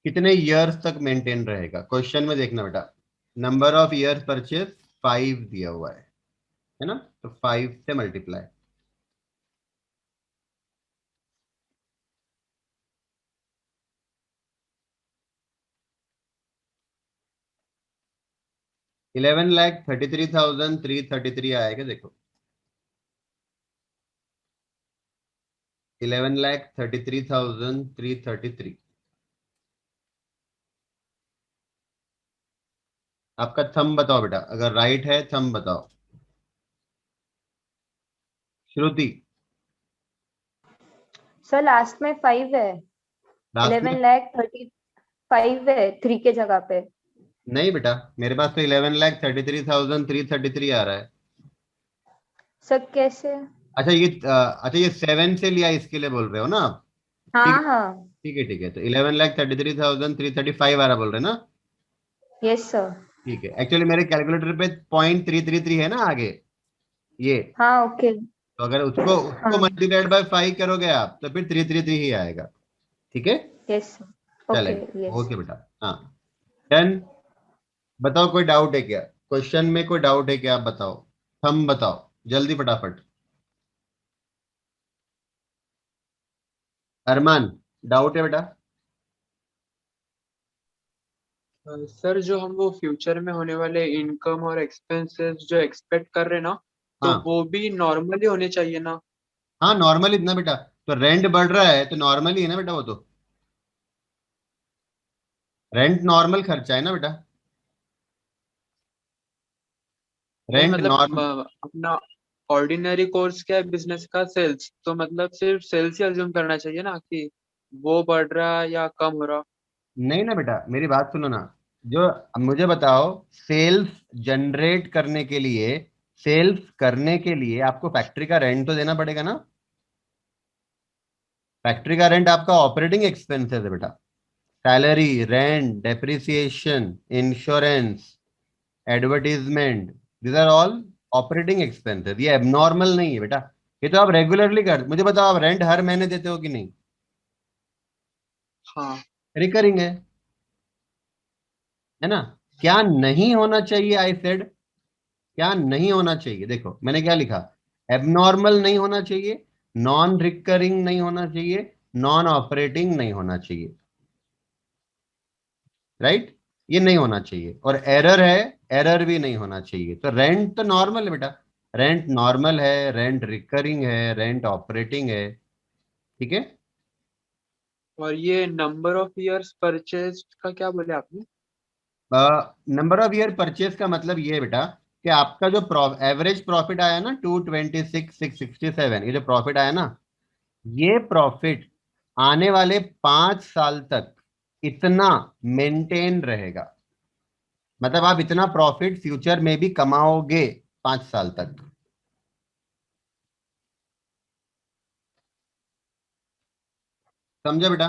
कितने इयर्स तक मेंटेन रहेगा। क्वेश्चन में देखना बेटा, नंबर ऑफ इयर्स परचेज 5 दिया हुआ है ना, तो 5 से मल्टीप्लाई। $11,33,333 आएगा। देखो 11,33,333 आपका थंब बताओ बेटा, अगर राइट है थंब बताओ। श्रुति सर लास्ट में 5 है, लास्ट में 11,35 है 3 के जगह पे। नहीं बेटा, मेरे पास तो 11,33,333 आ रहा है। सर कैसे? अच्छा ये 7 से लिया इसके लिए बोल रहे हो ना आप? हाँ हाँ ठीक है, तो 11,33,335 आ रहा बोल रहे हैं ना? Yes sir. ठीक है, एक्चुअली मेरे कैलकुलेटर पे 0.333 है ना आगे ये, हाँ ओके। तो अगर उसको हाँ मल्टीप्लाइड बाय 5 करोगे आप तो फिर 333 ही आएगा। ठीक है, यस सर। ओके चलेगा, यस। ओके बेटा। हाँ डन। बताओ कोई डाउट है क्या क्वेश्चन में? कोई डाउट है क्या? आप बताओ, हम बताओ जल्दी फटाफट। अरमान, डाउट है बेटा? सर जो हम वो फ्यूचर में होने वाले इनकम और एक्सपेंसेस जो एक्सपेक्ट कर रहे हैं ना, तो हाँ वो भी नॉर्मली होने चाहिए ना? हाँ नॉर्मली ना बेटा, तो रेंट बढ़ रहा है तो नॉर्मली है ना बेटा, वो तो रेंट नॉर्मल खर्चा है ना बेटा, नहीं रेंट मतलब नॉर्मल। अपना ऑर्डिनरी कोर्स क्या है बिजनेस का? सेल्स, तो मतलब सिर्फ सेल्स ही अज्यूम करना चाहिए ना कि वो बढ़ रहा है या कम हो रहा। नहीं ना बेटा, मेरी बात सुनो ना, जो अब मुझे बताओ, सेल्स जनरेट करने के लिए, सेल्स करने के लिए आपको फैक्ट्री का रेंट तो देना पड़ेगा ना। फैक्ट्री का रेंट आपका ऑपरेटिंग एक्सपेंसेस है बेटा, salary, rent, depreciation, insurance, advertisement, this are all operating expenses. ये एबनॉर्मल नहीं है बेटा, ये तो आप रेगुलरली कर। मुझे बताओ, आप रेंट हर महीने देते हो कि नहीं? हाँ। रिकरिंग है ना। क्या नहीं होना चाहिए? आई सेड क्या नहीं होना चाहिए। देखो मैंने क्या लिखा, एबनॉर्मल नहीं होना चाहिए, नॉन रिकरिंग नहीं होना चाहिए, नॉन ऑपरेटिंग नहीं होना चाहिए, राइट? ये नहीं होना चाहिए। और एरर है, एरर भी नहीं होना चाहिए। तो रेंट तो नॉर्मल है बेटा, रेंट नॉर्मल है, रेंट रिकरिंग है, रेंट ऑपरेटिंग है। ठीक है। और ये नंबर ऑफ इयर्स परचेज का क्या बोले आपने? नंबर ऑफ ईयर परचेज का मतलब ये है बेटा कि आपका जो एवरेज प्रॉफिट आया ना 226,667, ये जो प्रॉफिट आया ना, ये प्रॉफिट आने वाले 5 साल तक इतना मेंटेन रहेगा। मतलब आप इतना प्रॉफिट फ्यूचर में भी कमाओगे 5 साल तक। समझा बेटा?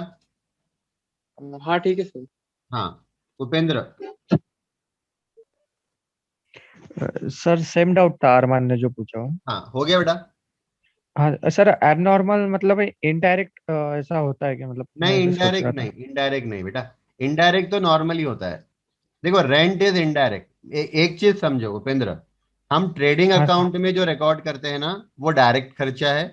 हाँ ठीक है सर। हाँ उपेंद्र। सर सेम डाउट था अरमान ने जो पूछा हो। हाँ हो गया बेटा। हाँ सर, एबनॉर्मल मतलब इनडायरेक्ट ऐसा होता है क्या? मतलब मैं नहीं ऐसे सोच इनडायरेक्ट रहा नहीं, था। इनडायरेक्ट नहीं बेटा, इनडायरेक्ट तो नॉर्मली होता है। देखो रेंट इज इनडायरेक्ट। एक चीज समझो उपेंद्र, हम ट्रेडिंग हाँ सर। अकाउंट में जो रिकॉर्ड करते हैं ना वो डायरेक्ट खर्चा है,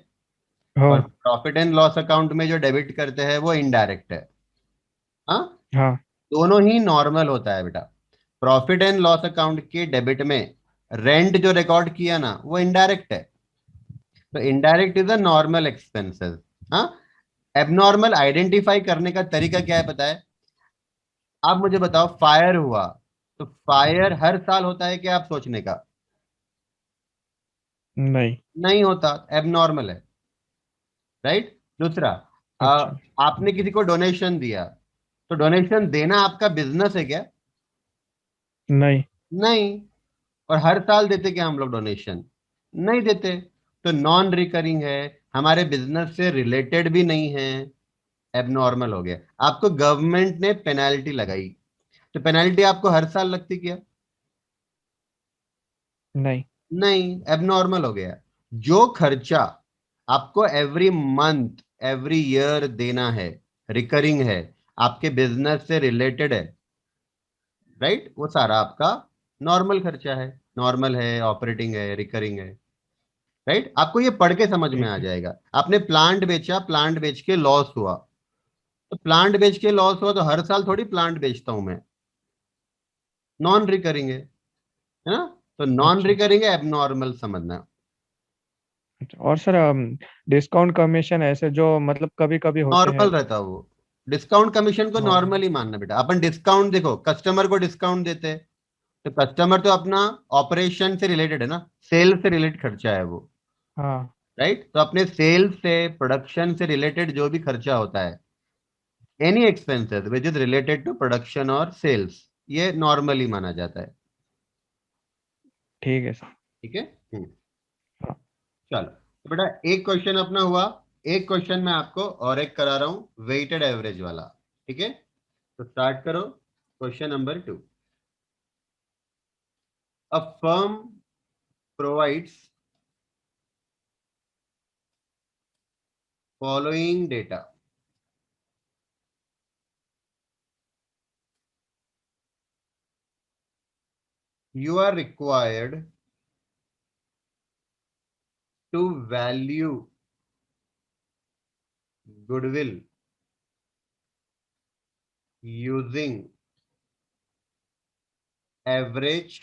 हो। और प्रॉफिट एंड लॉस अकाउंट में जो डेबिट करते हैं वो इनडायरेक्ट है। हाँ, हाँ। दोनों ही नॉर्मल होता है बेटा। प्रॉफिट एंड लॉस अकाउंट के डेबिट में रेंट जो रिकॉर्ड किया ना वो इनडायरेक्ट है, तो indirect is a normal expenses. हाँ, एबनॉर्मल आइडेंटिफाई करने का तरीका क्या है पता है? आप मुझे बताओ, फायर हुआ तो फायर हर साल होता है क्या? आप सोचने का नहीं। नहीं होता, एबनॉर्मल है। राइट। दूसरा, अच्छा। आपने किसी को डोनेशन दिया, तो डोनेशन देना आपका बिजनेस है क्या? नहीं। नहीं। और हर साल देते क्या हम लोग डोनेशन? नहीं देते। तो नॉन रिकरिंग है, हमारे बिजनेस से रिलेटेड भी नहीं है, एबनॉर्मल हो गया। आपको गवर्नमेंट ने पेनाल्टी लगाई, तो पेनाल्टी आपको हर साल लगती क्या? नहीं। नहीं, एबनॉर्मल हो गया। जो खर्चा आपको एवरी मंथ एवरी ईयर देना है, रिकरिंग है, आपके बिजनेस से रिलेटेड है, राइट, वो सारा आपका नॉर्मल खर्चा है, नॉर्मल है, ऑपरेटिंग है, रिकरिंग है, राइट। आपको ये पढ़ के समझ में ठीक आ है। जाएगा। आपने प्लांट बेचा, प्लांट बेच के लॉस हुआ, तो प्लांट बेच के लॉस हुआ तो हर साल थोड़ी प्लांट बेचता हूं मैं, नॉन रिकरिंग है ना। तो नॉन अच्छा। रिकरिंग है, एबनॉर्मल समझना। अच्छा। और सर डिस्काउंट कमीशन ऐसे जो मतलब कभी कभी होते नॉर्मल हैं। रहता है वो। डिस्काउंट कमीशन को नॉर्मल। नॉर्मल ही मानना बेटा। अपन डिस्काउंट देखो, कस्टमर को डिस्काउंट देते हैं, तो कस्टमर तो अपना ऑपरेशन से रिलेटेड है ना, सेल से रिलेटेड खर्चा है वो, हाँ। राइट। तो अपने सेल से, प्रोडक्शन से रिलेटेड जो भी खर्चा होता है, any expenses which is related to production और सेल्स, ये नॉर्मली माना जाता है। ठीक है सर। ठीक है। हाँ। चलो, तो बेटा एक क्वेश्चन अपना हुआ। एक क्वेश्चन मैं आपको और एक करा रहा हूं, वेटेड एवरेज वाला। ठीक है, तो स्टार्ट करो। Question number 2। A firm provides following data. You are required to value goodwill using average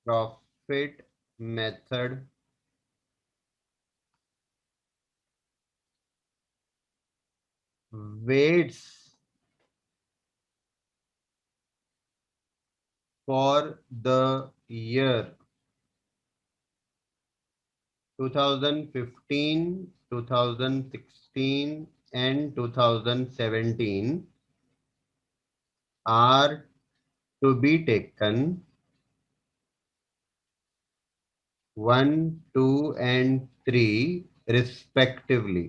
profit method weights for the year 2015, 2016 and 2017 are to be taken 1, 2 and 3 respectively.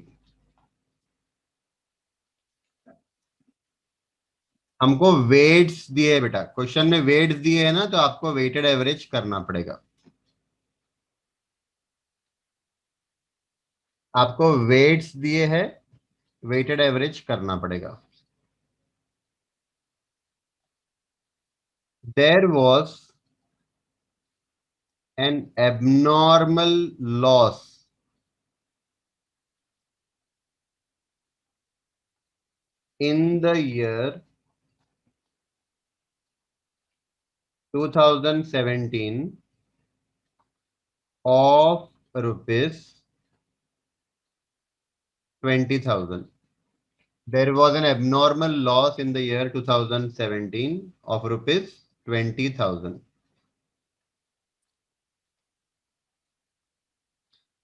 हमको weights दिए है बेटा, question में weights दिए है ना, तो आपको वेटेड एवरेज करना पड़ेगा। आपको वेट्स दिए है, वेटेड एवरेज करना पड़ेगा। There was an abnormal loss in the year 2017 of rupees 20,000. There was an abnormal loss in the year 2017 of rupees 20,000.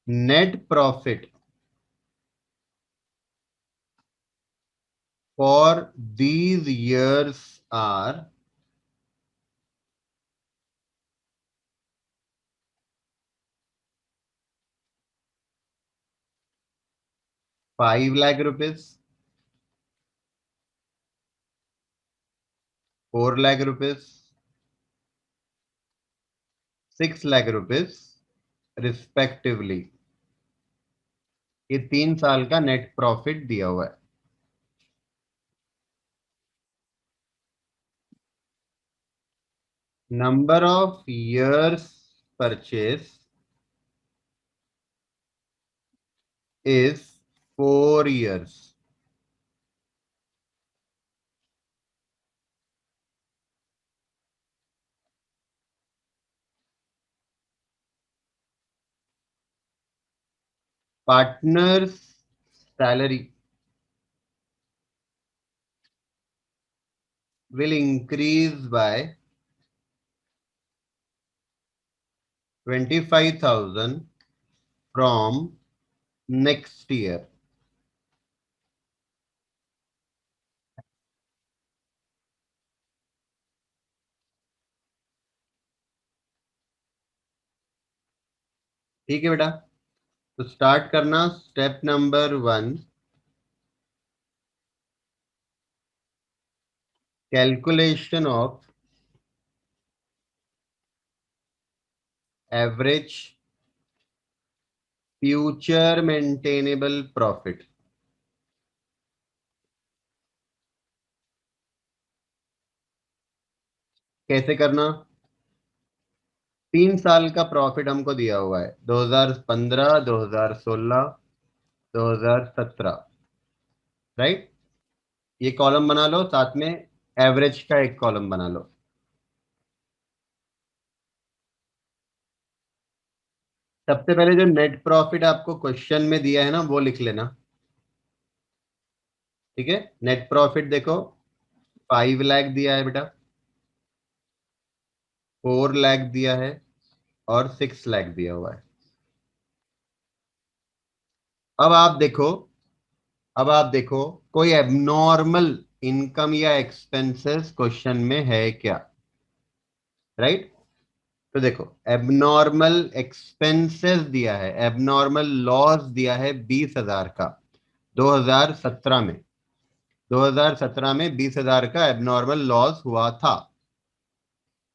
Net profit for these years are 5 lakh rupees, 4 lakh rupees, 6 lakh rupees respectively. ये 3 साल का net profit दिया हुआ है। Number of years purchase is 4 years. Partner's salary will increase by 25,000 from next year. ठीक है बेटा, तो स्टार्ट करना step number 1, calculation of average future maintainable profit. कैसे करना? 3 साल का प्रॉफिट हमको दिया हुआ है, 2015, 2016, 2017, राइट। ये कॉलम बना लो, साथ में एवरेज का एक कॉलम बना लो। सबसे पहले जो नेट प्रॉफिट आपको क्वेश्चन में दिया है ना, वो लिख लेना। ठीक है, नेट प्रॉफिट देखो 5 लाख दिया है बेटा, 4 लाख दिया है और 6 लाख दिया हुआ है। अब आप देखो, अब आप देखो कोई एबनॉर्मल इनकम या एक्सपेंसेस क्वेश्चन में है क्या, राइट। तो देखो एबनॉर्मल एक्सपेंसेस दिया है, एबनॉर्मल लॉस दिया है 20,000 का 2017 में। 2017 में 20,000 का एबनॉर्मल लॉस हुआ था,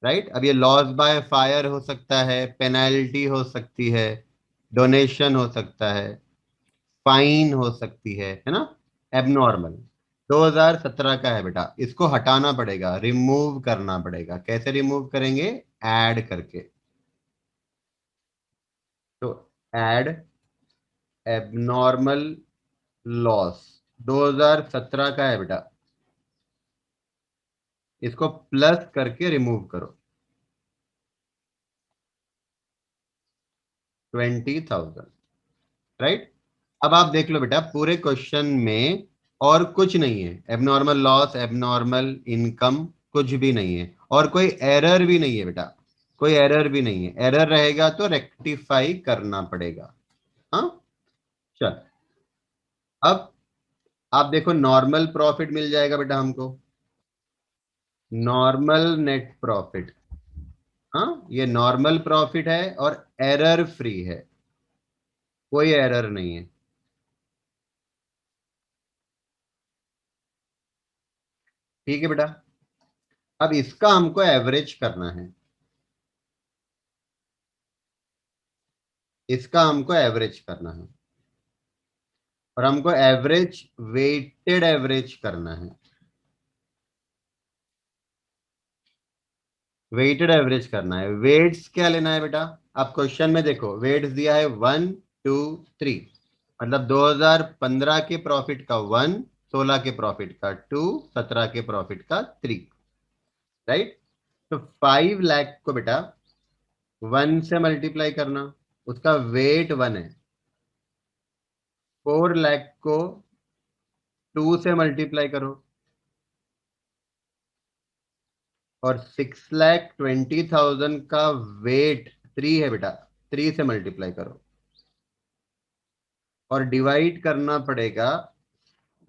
राइट। अब ये लॉस बाय फायर हो सकता है, पेनल्टी हो सकती है, डोनेशन हो सकता है, फाइन हो सकती है ना। एबनॉर्मल 2017 का है बेटा, इसको हटाना पड़ेगा, रिमूव करना पड़ेगा। कैसे रिमूव करेंगे? ऐड करके। तो ऐड एबनॉर्मल लॉस 2017 का है बेटा, इसको प्लस करके रिमूव करो 20,000, राइट। अब आप देख लो बेटा, पूरे क्वेश्चन में और कुछ नहीं है, एबनॉर्मल लॉस, एबनॉर्मल इनकम, कुछ भी नहीं है, और कोई एरर भी नहीं है बेटा, कोई एरर भी नहीं है। एरर रहेगा तो रेक्टिफाई करना पड़ेगा। हाँ, चल। अब आप देखो नॉर्मल प्रॉफिट मिल जाएगा बेटा हमको, नॉर्मल नेट प्रॉफिट। हाँ, ये नॉर्मल प्रॉफिट है और एरर फ्री है, कोई एरर नहीं है। ठीक है बेटा, अब इसका हमको एवरेज करना है, इसका हमको एवरेज करना है, और हमको एवरेज वेटेड एवरेज करना है। वेटेड एवरेज करना है। वेट्स क्या लेना है बेटा? आप क्वेश्चन में देखो, वेट्स दिया है 1, 2, 3, मतलब 2015 के प्रॉफिट का 1, 16 के प्रॉफिट का 2, 17 के प्रॉफिट का 3, राइट। तो 5 लाख को बेटा 1 से मल्टीप्लाई करना, उसका वेट 1 है। 4 लाख को 2 से मल्टीप्लाई करो, और 6,20,000 का वेट 3 है बेटा, 3 से मल्टीप्लाई करो, और डिवाइड करना पड़ेगा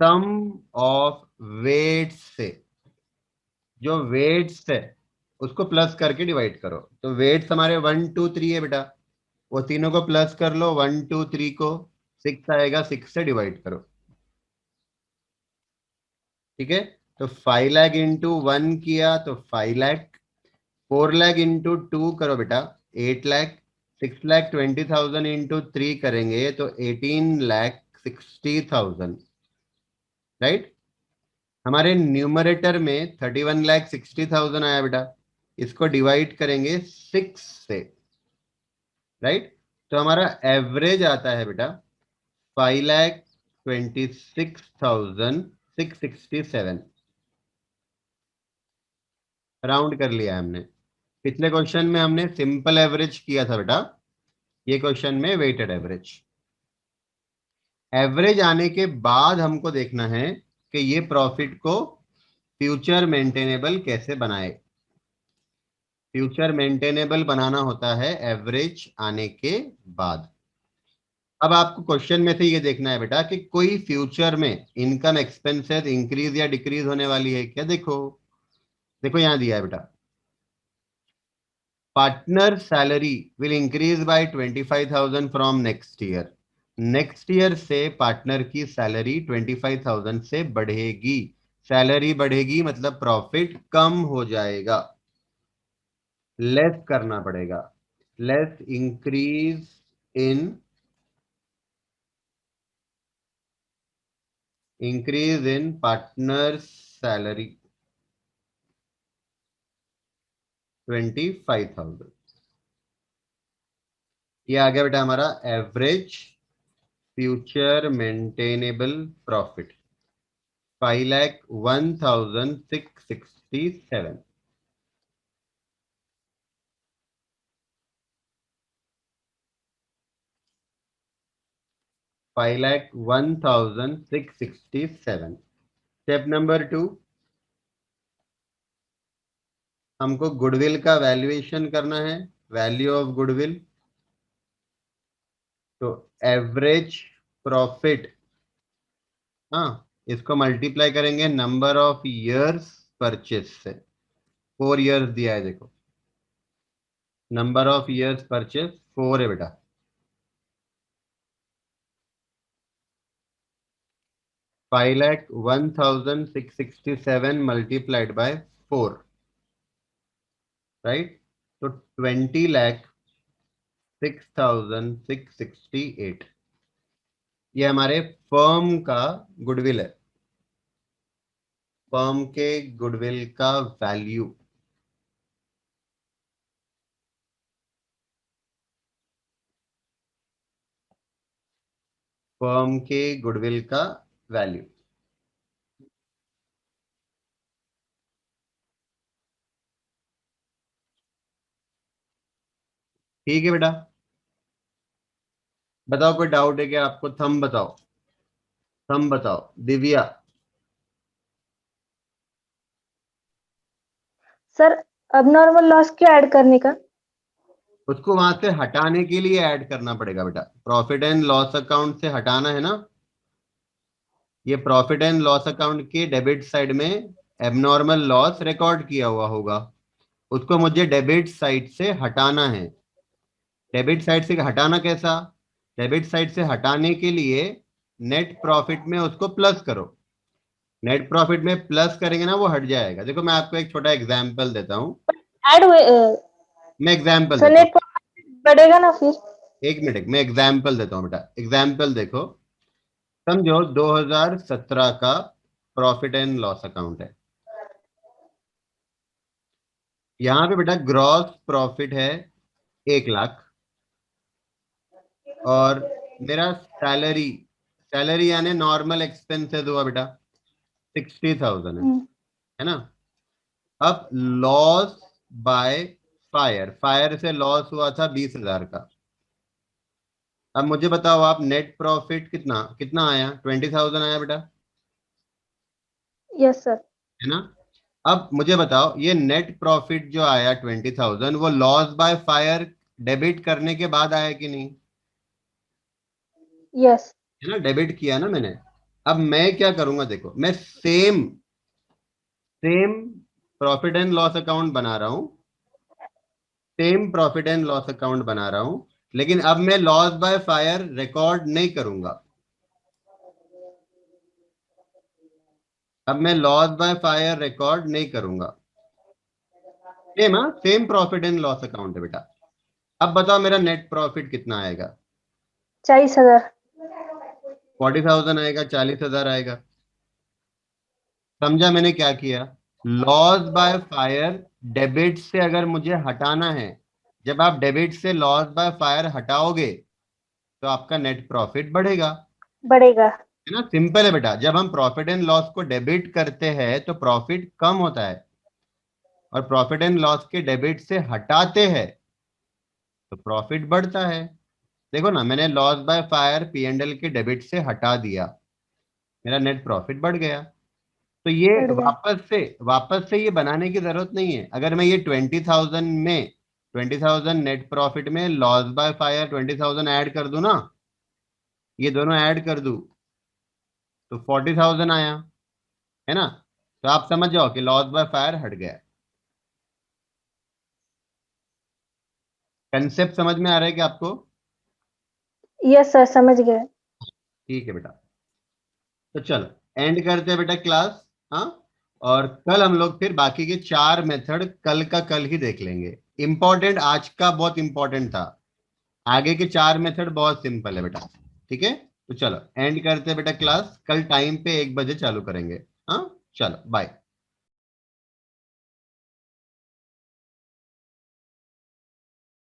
सम ऑफ वेट्स से। जो वेट्स है उसको प्लस करके डिवाइड करो। तो वेट्स हमारे 1, 2, 3 है बेटा, वो तीनों को प्लस कर लो, 1, 2, 3 को, 6 आएगा, 6 से डिवाइड करो। ठीक है, तो 5 लाख इंटू 1 किया तो 5 लाख, 4 लाख इंटू 2 करो बेटा 8 लाख, 6,20,000 इंटू 3 करेंगे तो 18,60,000, राइट। हमारे न्यूमरेटर में 31,60,000 आया बेटा, इसको डिवाइड करेंगे 6 से, राइट। तो हमारा एवरेज आता है बेटा 5,26,667, राउंड कर लिया हमने। पिछले क्वेश्चन में हमने सिंपल एवरेज किया था बेटा, ये क्वेश्चन में वेटेड एवरेज। एवरेज आने के बाद हमको देखना है कि ये प्रॉफिट को फ्यूचर मेंटेनेबल कैसे बनाए। फ्यूचर मेंटेनेबल बनाना होता है एवरेज आने के बाद। अब आपको क्वेश्चन में से ये देखना है बेटा कि कोई फ्यूचर में इनकम एक्सपेंसेस इंक्रीज या डिक्रीज होने वाली है क्या। देखो देखो यहां दिया है बेटा, partner salary will increase by 25,000 from next year. Next year से पार्टनर की सैलरी 25,000 से बढ़ेगी। सैलरी बढ़ेगी मतलब प्रॉफिट कम हो जाएगा, लेस करना पड़ेगा। Less increase in partner salary 25,000। ये आ गया बेटा हमारा average future maintainable profit 5,01,667। Step number 2, हमको गुडविल का वैल्यूएशन करना है, वैल्यू ऑफ गुडविल। तो एवरेज प्रॉफिट, हाँ, इसको मल्टीप्लाई करेंगे नंबर ऑफ इयर्स परचेज से। 4 इयर्स दिया है, देखो नंबर ऑफ इयर्स परचेज 4 है बेटा। 5,01,667 मल्टीप्लाइड बाय 4, राइट। तो 20,06,668 ये हमारे फर्म का गुडविल है, फर्म के गुडविल का वैल्यू। फर्म के गुडविल का वैल्यू। ठीक है बेटा, बताओ कोई डाउट है क्या आपको। थंब बताओ, थंब बताओ दिव्या। सर अबनॉर्मल लॉस क्यों ऐड करने का? उसको वहां से हटाने के लिए ऐड करना पड़ेगा बेटा। प्रॉफिट एंड लॉस अकाउंट से हटाना है ना। ये प्रॉफिट एंड लॉस अकाउंट के डेबिट साइड में एबनॉर्मल लॉस रिकॉर्ड किया हुआ होगा, उसको मुझे डेबिट साइड से हटाना है। डेबिट साइड से हटाना कैसा, डेबिट साइड से हटाने के लिए नेट प्रॉफिट में उसको प्लस करो। नेट प्रॉफिट में प्लस करेंगे ना वो हट जाएगा। देखो मैं आपको एक छोटा एग्जांपल देता हूं, ऐड हुए मैं एग्जांपल सर देता नेट प्रॉफिट बढ़ेगा ना फिर? हूं, एक मिनट मैं एग्जांपल देता हूं बेटा। एग्जांपल देखो, समझो 2017 का प्रॉफिट एंड लॉस अकाउंट है। यहां पे बेटा ग्रॉस प्रॉफिट है 1,00,000 और मेरा सैलरी, सैलरी यानी नॉर्मल एक्सपेंसेस हुआ बेटा 60,000 है ना। अब लॉस बाय फायर, फायर से लॉस हुआ था 20,000 का। अब मुझे बताओ आप नेट प्रॉफिट कितना कितना आया, 20,000 आया बेटा, यस सर। है ना। अब मुझे बताओ ये नेट प्रॉफिट जो आया 20,000 वो लॉस बाय फायर डेबिट करने के बाद आया कि नहीं, यस। है ना, डेबिट किया ना मैंने। अब मैं क्या करूंगा, देखो मैं same same profit and loss account बना रहा हूं, same profit and loss account बना रहा हूं, लेकिन अब मैं लॉस बाय फायर रिकॉर्ड नहीं करूंगा। अब मैं लॉस बाय फायर रिकॉर्ड नहीं करूंगा। सेम, हाँ same profit and loss account है बेटा। अब बताओ मेरा नेट प्रॉफिट कितना आएगा, 40,000। 40,000 आएगा, 40,000 आएगा। समझा मैंने क्या किया, लॉस बाय फायर डेबिट से अगर मुझे हटाना है, जब आप डेबिट से लॉस बाय फायर हटाओगे तो आपका नेट प्रॉफिट बढ़ेगा, बढ़ेगा। है ना। सिंपल है बेटा, जब हम प्रॉफिट एंड लॉस को डेबिट करते हैं तो प्रॉफिट कम होता है, और प्रॉफिट एंड लॉस के डेबिट से हटाते हैं तो प्रॉफिट बढ़ता है। देखो ना, मैंने लॉस बाय फायर P&L के डेबिट से हटा दिया, मेरा नेट प्रॉफिट बढ़ गया। तो ये बढ़ गया। वापस से ये बनाने की जरूरत नहीं है। अगर मैं ये 20,000 नेट प्रॉफिट में लॉस बाय फायर 20,000 ऐड कर दूं ना, ये दोनों ऐड कर दूं तो 40,000 आया, है ना। तो आप समझ जाओ कि लॉस बाय फायर हट गया। कंसेप्ट समझ में आ रहा है कि आपको? यस सर, समझ गए। ठीक है बेटा, तो चलो एंड करते हैं बेटा क्लास। हाँ, और कल हम लोग फिर बाकी के 4 मेथड कल का कल ही देख लेंगे। इंपॉर्टेंट आज का बहुत इंपॉर्टेंट था, आगे के 4 मेथड बहुत सिंपल है बेटा। ठीक है, तो चलो एंड करते हैं बेटा क्लास, कल टाइम पे 1 बजे चालू करेंगे। हाँ चलो बाय।